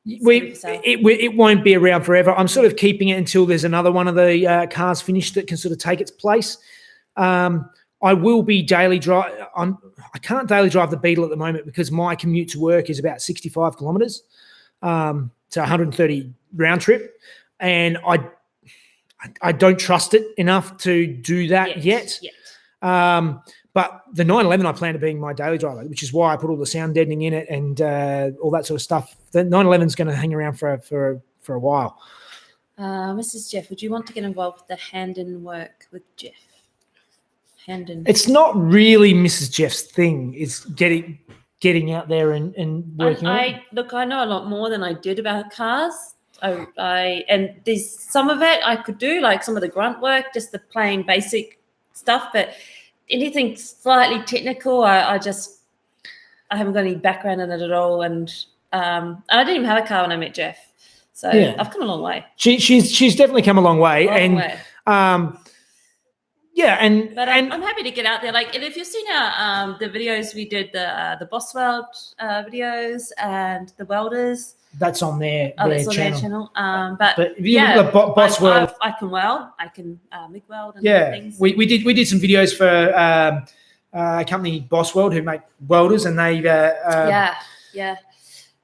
It won't be around forever. I'm sort of keeping it until there's another one of the cars finished that can sort of take its place. I will be daily drive. I can't daily drive the Beetle at the moment because my commute to work is about 65 kilometres. So 130 round trip, and I don't trust it enough to do that yet. But the 911 I plan to being my daily driver, which is why I put all the sound deadening in it and all that sort of stuff. The 911 is going to hang around for a while. Mrs. Jeff, would you want to get involved with the hand-in work with Jeff? Hand-in. It's not really Mrs. Jeff's thing. It's getting out there and working. I know a lot more than I did about cars. And there's some of it I could do, like some of the grunt work, just the plain basic stuff, but anything slightly technical, I haven't got any background in it at all, and I didn't even have a car when I met Jeff, so I've come a long way. She's definitely come a long way, But I'm happy to get out there. Like, and if you've seen our the videos we did, the Boss Weld videos and the welders. That's on their channel. But if you look at the Boss Weld, I can weld. I can MIG weld and things. We did some videos for a company, Boss Weld, who make welders, and they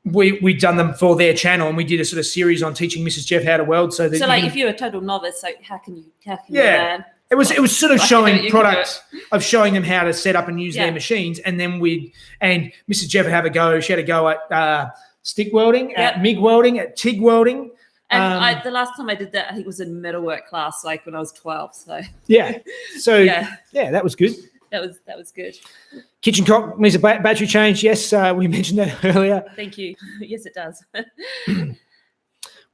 we done them for their channel, and we did a sort of series on teaching Mrs. Jeff how to weld. So if you're a total novice, so how can you learn? It was sort of showing products of showing them how to set up and use their machines, and then Mrs. Jeff would have a go. She had a go at stick welding, at MIG welding, at TIG welding. And the last time I did that, I think it was in metalwork class, like when I was 12. So that was good. That was good. Kitchen clock needs a battery change. Yes, we mentioned that earlier. Thank you. Yes, it does.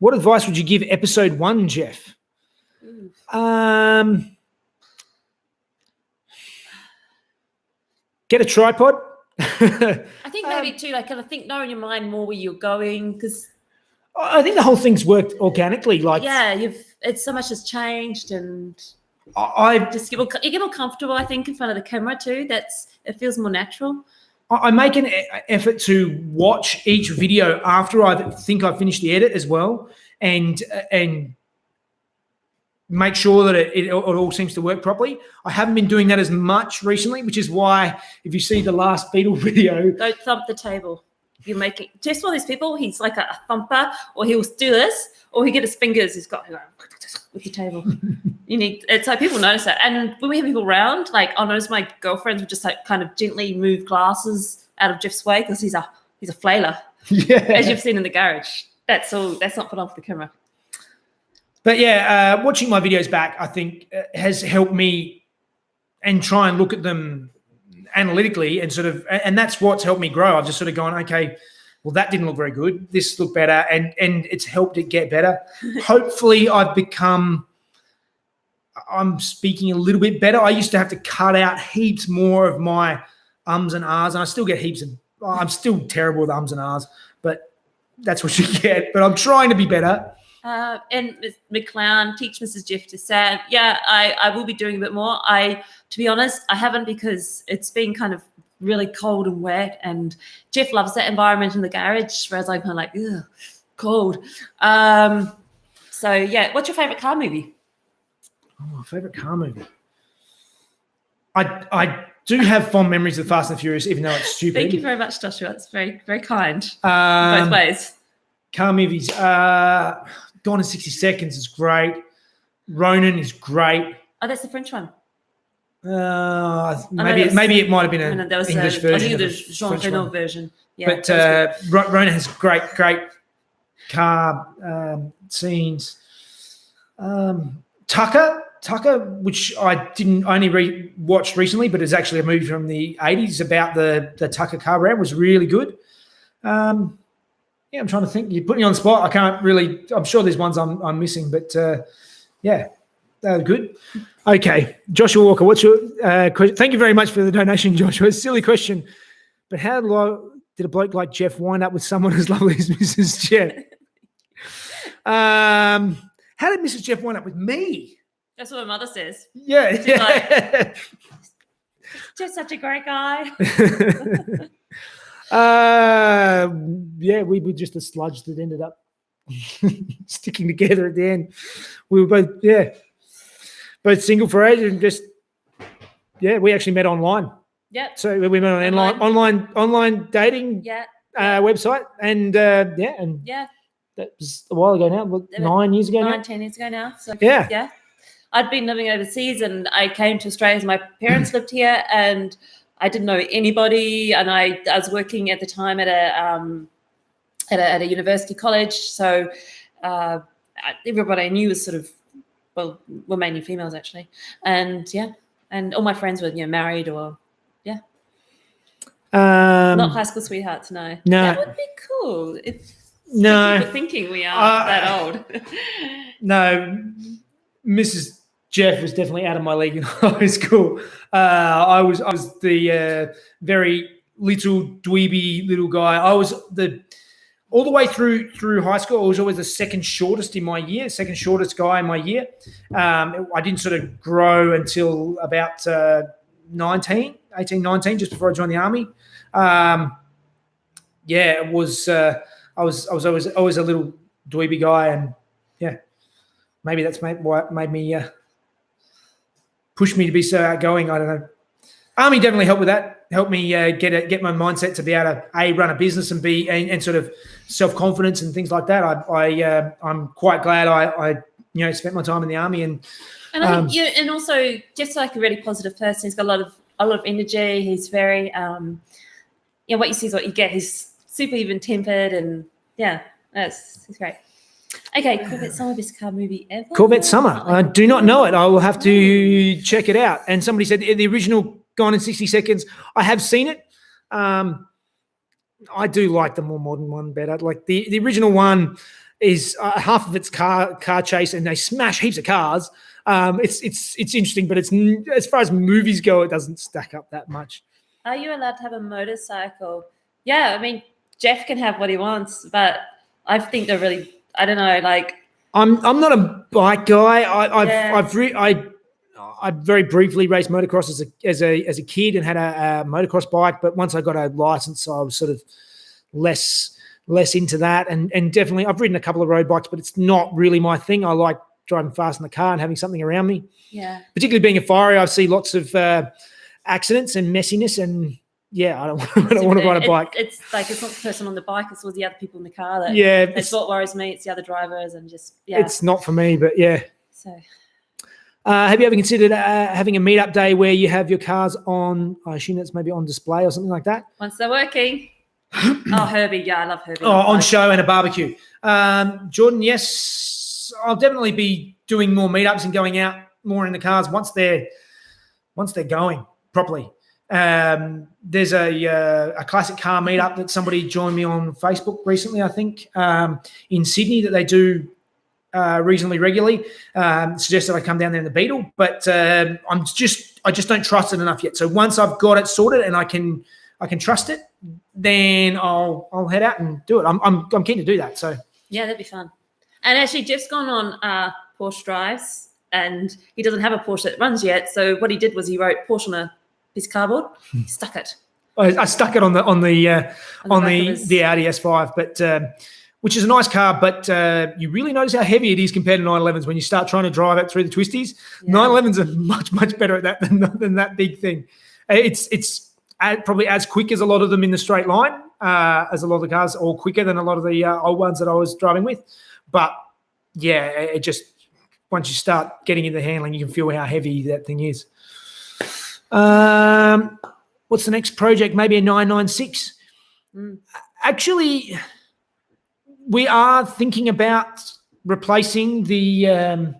What advice would you give episode 1, Jeff? Get a tripod. I think maybe too, like, I think know in your mind more where you're going, because I think the whole thing's worked organically. Like, it's so much has changed, and you get more comfortable. I think in front of the camera too. It feels more natural. I make an effort to watch each video after I think I've finished the edit as well, and make sure that it all seems to work properly. I haven't been doing that as much recently, which is why if you see the last Beetle video... Don't thump the table. You're making... Just one of these people, he's like a thumper, or he'll do this, or he get his fingers, he's got with the table. It's like people notice that. And when we have people around, like I'll notice my girlfriends would just like kind of gently move glasses out of Jeff's way because he's a flailer. Yeah. As you've seen in the garage. That's all. That's not put on for the camera. But watching my videos back, I think has helped me and try and look at them analytically and and that's what's helped me grow. I've just sort of gone, okay, well, that didn't look very good. This looked better, and it's helped it get better. Hopefully I'm speaking a little bit better. I used to have to cut out heaps more of my ums and ahs, and I still get I'm still terrible with ums and ahs, but that's what you get. But I'm trying to be better. And Ms. McClown, teach Mrs. Jeff to sand. Yeah, I will be doing a bit more. To be honest, I haven't because it's been kind of really cold and wet, and Jeff loves that environment in the garage, whereas I'm kind of like, ugh, cold. So yeah, what's your favorite car movie? Oh, my favorite car movie. I do have fond memories of Fast and Furious, even though it's stupid. Thank you very much, Joshua. It's very, very kind. Both ways. Car movies. Gone in 60 Seconds is great. Ronin is great. Oh, that's the French one. Maybe it might have been an English version. I think the Jean Reno version. Yeah, but Ronin has great car scenes. Tucker, which I only watched recently, but it's actually a movie from the 80s about the Tucker car brand, was really good. I'm trying to think. You put me on the spot. I can't really. I'm sure there's ones I'm missing, but yeah, they were good. Okay, Joshua Walker, what's your question? Thank you very much for the donation, Joshua. It's a silly question, but how did a bloke like Jeff wind up with someone as lovely as Mrs. Jeff? How did Mrs. Jeff wind up with me? That's what my mother says. Yeah. She's like, just such a great guy. We were just a sludge that ended up sticking together at the end. We were both single for ages and just, we actually met online. Yeah. So we met on online dating website, and that was a while ago now, 9 years ago now. 10 years ago now. So yeah. I'd been living overseas, and I came to Australia as my parents lived here, and I didn't know anybody, and I was working at the time at a university college, so everybody I knew was sort of, were mainly females actually, and all my friends were married or not high school sweethearts. No, that would be cool. People thinking we are that old. No, Mrs. Jeff was definitely out of my league in high school. I was the very little dweeby little guy. I was all the way through high school. I was always the second shortest guy in my year. I didn't sort of grow until about 18, 19, just before I joined the army. It was. I was always a little dweeby guy, and maybe that's what made me push me to be so outgoing. I don't know. Army definitely helped with that. Helped me get my mindset to be able to run a business and be and sort of self-confidence and things like that. I'm quite glad I spent my time in the army, and I think and also just like a really positive person. He's got a lot of energy. He's very what you see is what you get. He's super even-tempered, and he's great. Okay, Corvette Summer, best car movie ever. Corvette Summer. I do not know it. I will have to check it out. And somebody said the original Gone in 60 Seconds. I have seen it. I do like the more modern one better. Like the original one is half of its car chase, and they smash heaps of cars. It's interesting, but it's as far as movies go, it doesn't stack up that much. Are you allowed to have a motorcycle? Yeah, I mean, Jeff can have what he wants, but I think they're really, I don't know, like. I'm not a bike guy. I very briefly raced motocross as a kid and had a motocross bike, but once I got a license, I was sort of less into that. And definitely, I've ridden a couple of road bikes, but it's not really my thing. I like driving fast in the car and having something around me. Yeah. Particularly being a firer, I see lots of accidents and messiness, and I don't want to ride a bike. It's like it's not the person on the bike; it's all the other people in the car. It's what worries me. It's the other drivers, and it's not for me. But So, have you ever considered having a meetup day where you have your cars on? I assume that's maybe on display or something like that. Once they're working. Herbie, I love Herbie. On show and a barbecue. Jordan, yes, I'll definitely be doing more meetups and going out more in the cars once they're going properly. There's a classic car meetup that somebody joined me on Facebook recently, I think, in Sydney, that they do reasonably regularly. Suggested I come down there in the Beetle, but I just don't trust it enough yet. So once I've got it sorted and I can trust it, then I'll head out and do it. I'm keen to do that. So yeah, that'd be fun. And actually, Jeff's gone on Porsche drives, and he doesn't have a Porsche that runs yet. So what he did was he wrote Porsche on a piece of cardboard, stuck it. I stuck it on the Audi S5, but which is a nice car, but you really notice how heavy it is compared to 911s when you start trying to drive it through the twisties. Yeah. 911s are much better at that than that big thing. It's probably as quick as a lot of them in the straight line, as a lot of the cars, or quicker than a lot of the old ones that I was driving with. But yeah, it just once you start getting into handling, you can feel how heavy that thing is. What's the next project? Maybe a 996. Actually, we are thinking about replacing the Audi,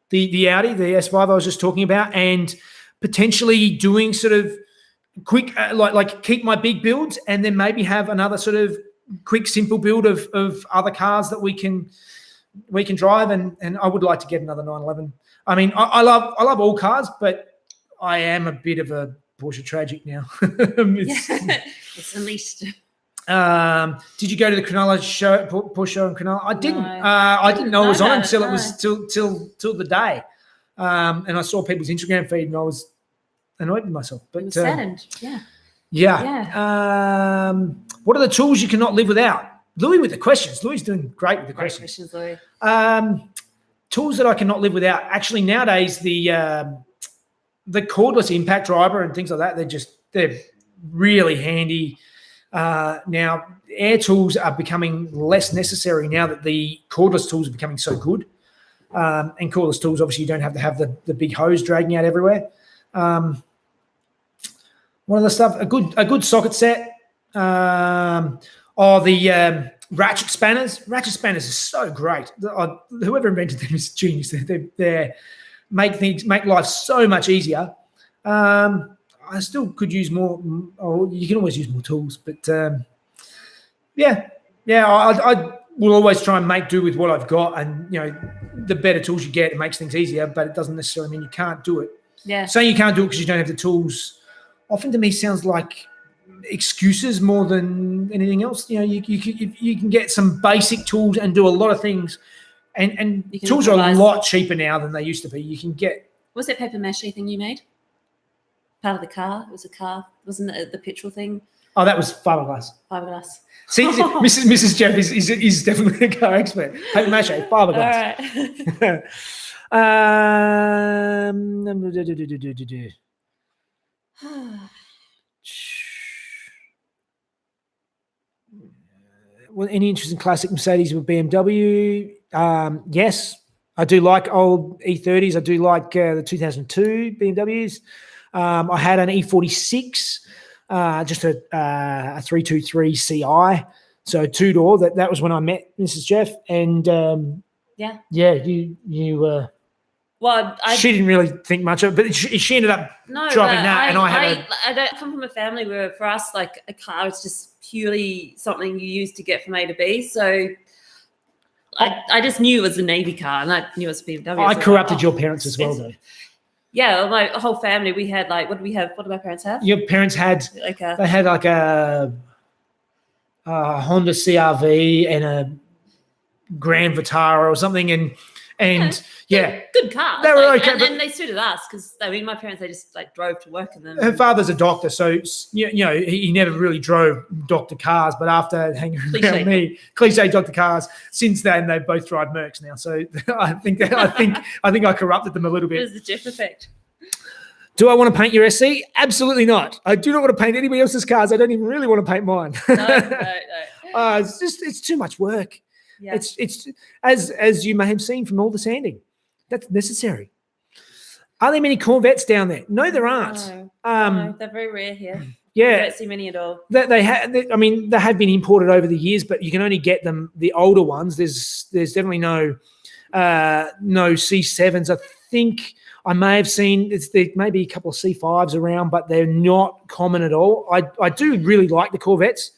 the S5 I was just talking about, and potentially doing sort of quick, like keep my big builds, and then maybe have another sort of quick, simple build of other cars that we can drive. And I would like to get another 911. I mean, I love all cars, but I am a bit of a Porsche tragic now. It's the least. Did you go to the Cronulla show, Porsche show in Cronulla? I didn't. No. I didn't know it was on until it was till the day. And I saw people's Instagram feed, and I was annoyed with myself. But it was saddened. Yeah. What are the tools you cannot live without? Louis with the questions. Louis doing great with the questions. Louis. Tools that I cannot live without. Actually, nowadays the cordless impact driver and things like that, they're really handy. Now, air tools are becoming less necessary now that the cordless tools are becoming so good. And cordless tools, obviously, you don't have to have the big hose dragging out everywhere. One of the stuff, a good socket set. The ratchet spanners. Ratchet spanners are so great. Whoever invented them is genius. They make life so much easier. I still could use more. Oh, you can always use more tools, but I will always try and make do with what I've got. And the better tools you get, it makes things easier, but it doesn't necessarily mean you can't do it. Yeah. Saying you can't do it because you don't have the tools, often to me sounds like excuses more than anything else. You can get some basic tools and do a lot of things, and tools are a lot cheaper now than they used to be. You can get. What's that paper mache thing you made? Part of the car. It was a car, wasn't it? The petrol thing. Oh, that was fiberglass. Fiberglass. See, Mrs. Jeff is definitely a car expert. Paper mache, fiberglass. All right. Well, any interest in classic Mercedes or BMW? Yes, I do like old E30s. I do like the 2002 BMWs. I had an E46, just a 323 CI, so two-door. That was when I met Mrs. Jeff, and you. Well, she didn't really think much of it, but she ended up driving that, and I don't come from a family where, for us, like a car is just purely something you use to get from A to B. So I just knew it was a Navy car, and I knew it was a BMW. I corrupted your parents as well, though. Yeah, my whole family, we had what did we have? What did my parents have? Your parents had they had like a Honda CRV and a Grand Vitara or something, and good cars. They were okay, and they suited us because my parents, they just drove to work in them. Her father's a doctor, so he never really drove doctor cars. But after hanging around me, cliche doctor cars, since then they both drive Mercs now. So I think I corrupted them a little bit. It was the Jeff effect. Do I want to paint your SC? Absolutely not. I do not want to paint anybody else's cars. I don't even really want to paint mine. No. It's too much work. Yeah. It's as you may have seen from all the sanding, that's necessary. Are there many Corvettes down there? No, there aren't. No, they're very rare here. Yeah, I don't see many at all. They have been imported over the years, but you can only get them the older ones. There's definitely no C7s. I think I may have seen there may be a couple of C5s around, but they're not common at all. I do really like the Corvettes.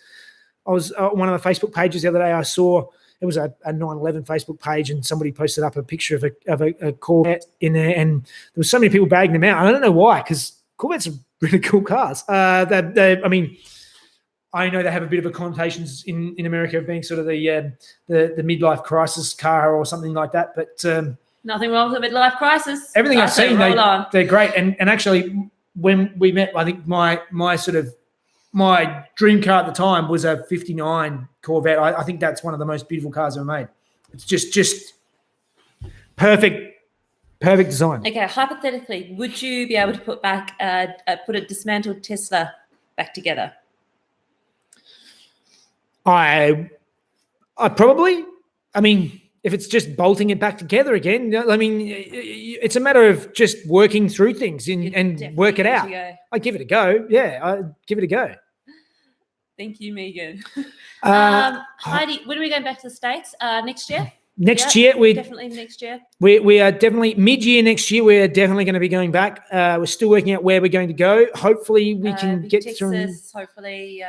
I was on one of the Facebook pages the other day. I saw. It was a 911 Facebook page, and somebody posted up a picture of a Corvette in there, and there was so many people bagging them out. I don't know why, because Corvettes are really cool cars. I I know they have a bit of a connotations in America of being sort of the midlife crisis car or something like that. But nothing wrong with a midlife crisis. everything I've seen, they're great. And actually, when we met, I think my dream car at the time was a '59 Corvette. I think that's one of the most beautiful cars ever made. It's just perfect design. Okay, hypothetically, would you be able to put a dismantled Tesla back together? I probably. I mean, if it's just bolting it back together again, I mean, it's a matter of just working through things and work it out. I give it a go. Yeah, I give it a go. Thank you, Megan. Heidi, when are we going back to the States? Next year? Next year, we're definitely next year. We are definitely mid-year next year. We're definitely going to be going back. We're still working out where we're going to go. Hopefully, we can get Texas, through. Hopefully,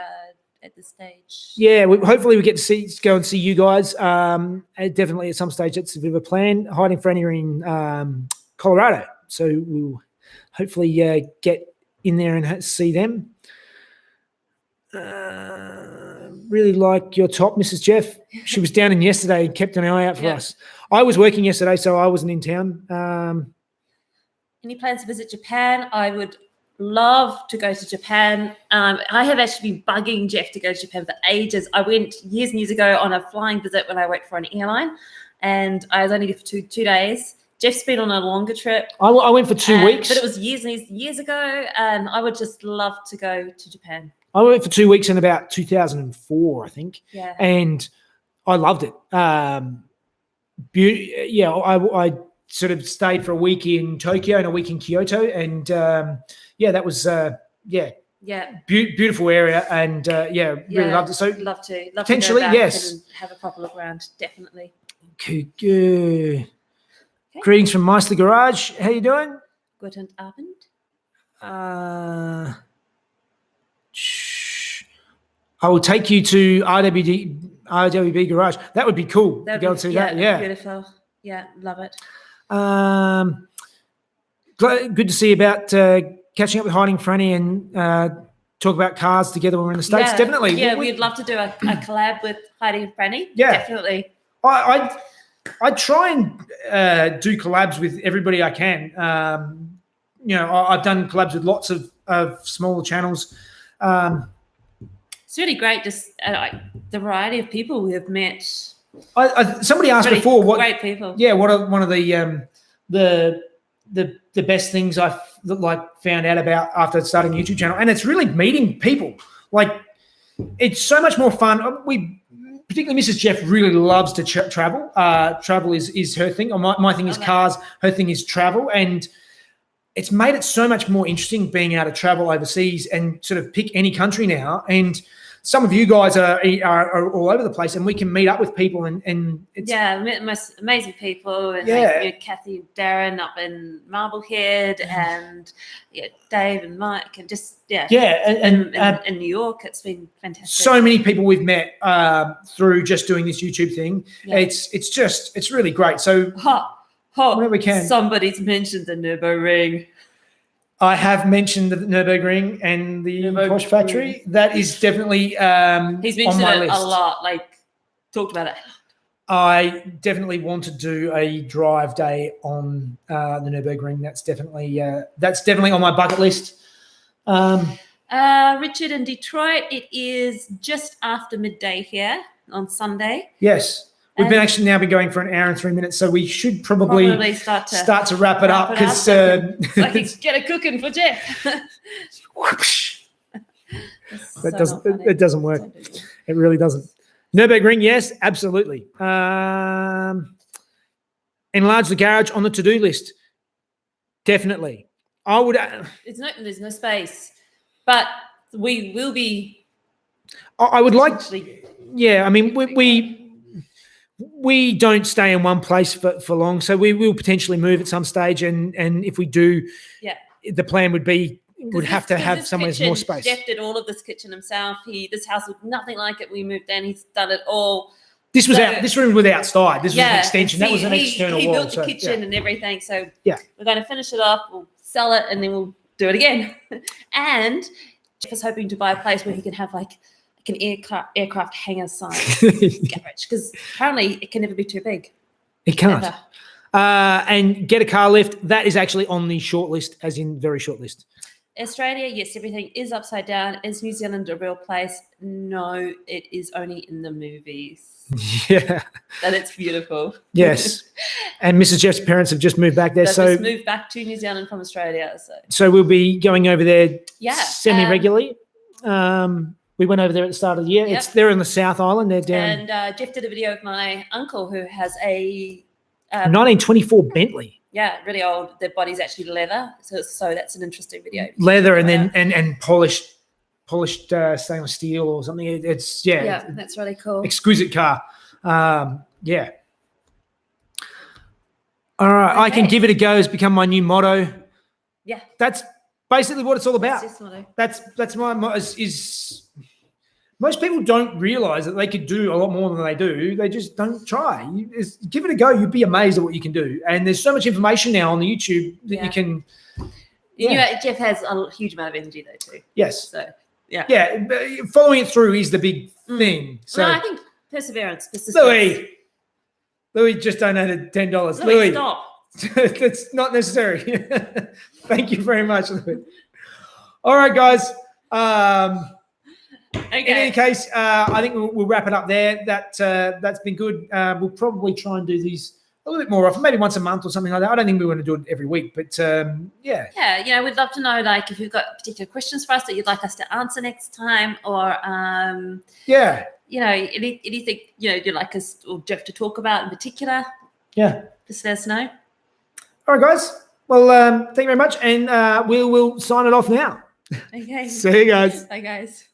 at this stage. Yeah, hopefully we get to go and see you guys. Definitely at some stage, that's a bit of a plan. Hiding Franny are in Colorado, so we'll hopefully get in there and see them. Really like your top, Mrs. Jeff. She was down in yesterday and kept an eye out for us. I was working yesterday, so I wasn't in town. Any plans to visit Japan? I would love to go to Japan. I have actually been bugging Jeff to go to Japan for ages. I went years and years ago on a flying visit when I worked for an airline, and I was only there for two days. Jeff's been on a longer trip. I went for 2 weeks. But it was years ago, and I would just love to go to Japan. I went for 2 weeks in about 2004, I think. Yeah. And I loved it. I sort of stayed for a week in Tokyo and a week in Kyoto. And, that was, beautiful area. And, really loved it. So love to potentially, go back yes. and have a proper look around, definitely. Okay. Greetings from Meister Garage. How you doing? Guten Abend. I will take you to RWB Garage. That would be cool to go and see that. Yeah, beautiful. Yeah, love it. Good to see you about catching up with Hiding Franny and talk about cars together when we're in the States. Yeah, definitely. Yeah, we'd love to do a collab with Hiding Franny. Yeah, definitely. I try and do collabs with everybody I can. I've done collabs with lots of smaller channels. It's really great, just the variety of people we have met. Somebody asked really before what great people. Yeah, what are one of the best things I've found out about after starting a YouTube channel, and it's really meeting people. Like, it's so much more fun. Particularly Mrs. Jeff really loves to travel. Travel is her thing. My thing is cars. Her thing is travel, and it's made it so much more interesting being able to travel overseas and sort of pick any country now. And some of you guys are all over the place, and we can meet up with people and it's most amazing people. And Kathy and Darren up in Marblehead, and Dave and Mike, and just and in New York, it's been fantastic. So many people we've met through just doing this YouTube thing. Yeah. It's really great. So whenever we can. Somebody's mentioned the Nürburgring. I have mentioned the Nürburgring and the Porsche factory. That is definitely he's mentioned on my it list. A lot, talked about it. I definitely want to do a drive day on the Nürburgring. That's definitely on my bucket list. Richard in Detroit, it is just after midday here on Sunday. Yes. We've been going for an hour and 3 minutes, so we should probably start to wrap it up because so I can get it cooking for Jeff. It doesn't work. It really doesn't. Nürburgring, yes, absolutely. Enlarge the garage on the to-do list. Definitely. I would. There's no space, but we will be. I would like. Yeah, I mean, we don't stay in one place for long, so we will potentially move at some stage. And if we do, the plan would have to have somewhere with more space. Jeff did all of this kitchen himself. This house was nothing like it. We moved in. He's done it all. This room was outside. This was an extension. That was an external wall. He built the kitchen and everything. So we're going to finish it off. We'll sell it, and then we'll do it again. And Jeff is hoping to buy a place where he can have a an aircraft hangar size garage, because apparently it can never be too big. It can't. Ever. And get a car lift. That is actually on the short list, as in very short list. Australia, yes, everything is upside down. Is New Zealand a real place? No, it is only in the movies. Yeah. And it's beautiful. Yes. And Mrs. Jeff's parents have just moved back there. They've so just moved back to New Zealand from Australia. So we'll be going over there semi-regularly. We went over there at the start of the year. Yep. They're in the South Island. They're down. And Jeff did a video of my uncle who has a 1924 Bentley. Yeah, really old. The body's actually leather, so that's an interesting video. Leather and then and polished stainless steel or something. It's that's really cool. Exquisite car. Yeah. All right, okay. I can give it a go has become my new motto. Yeah, that's basically what it's all about. That's my motto. Most people don't realize that they could do a lot more than they do. They just don't try. Give it a go. You'd be amazed at what you can do. And there's so much information now on the YouTube that you can. Yeah. You know, Jeff has a huge amount of energy though too. Yes. So yeah. Yeah. Following it through is the big thing. So I think perseverance, persistence. Louis just donated $10. Louis, stop. That's not necessary. Thank you very much, Louis. All right, guys. Okay. In any case, I think we'll wrap it up there. That's been good. We'll probably try and do these a little bit more often, maybe once a month or something like that. I don't think we want to do it every week, but yeah. Yeah, we'd love to know, like, if you've got particular questions for us that you'd like us to answer next time, or anything you'd like us or Jeff to talk about in particular. Yeah, just let us know. All right, guys. Well, thank you very much, and we will sign it off now. Okay. See you guys. Bye, guys.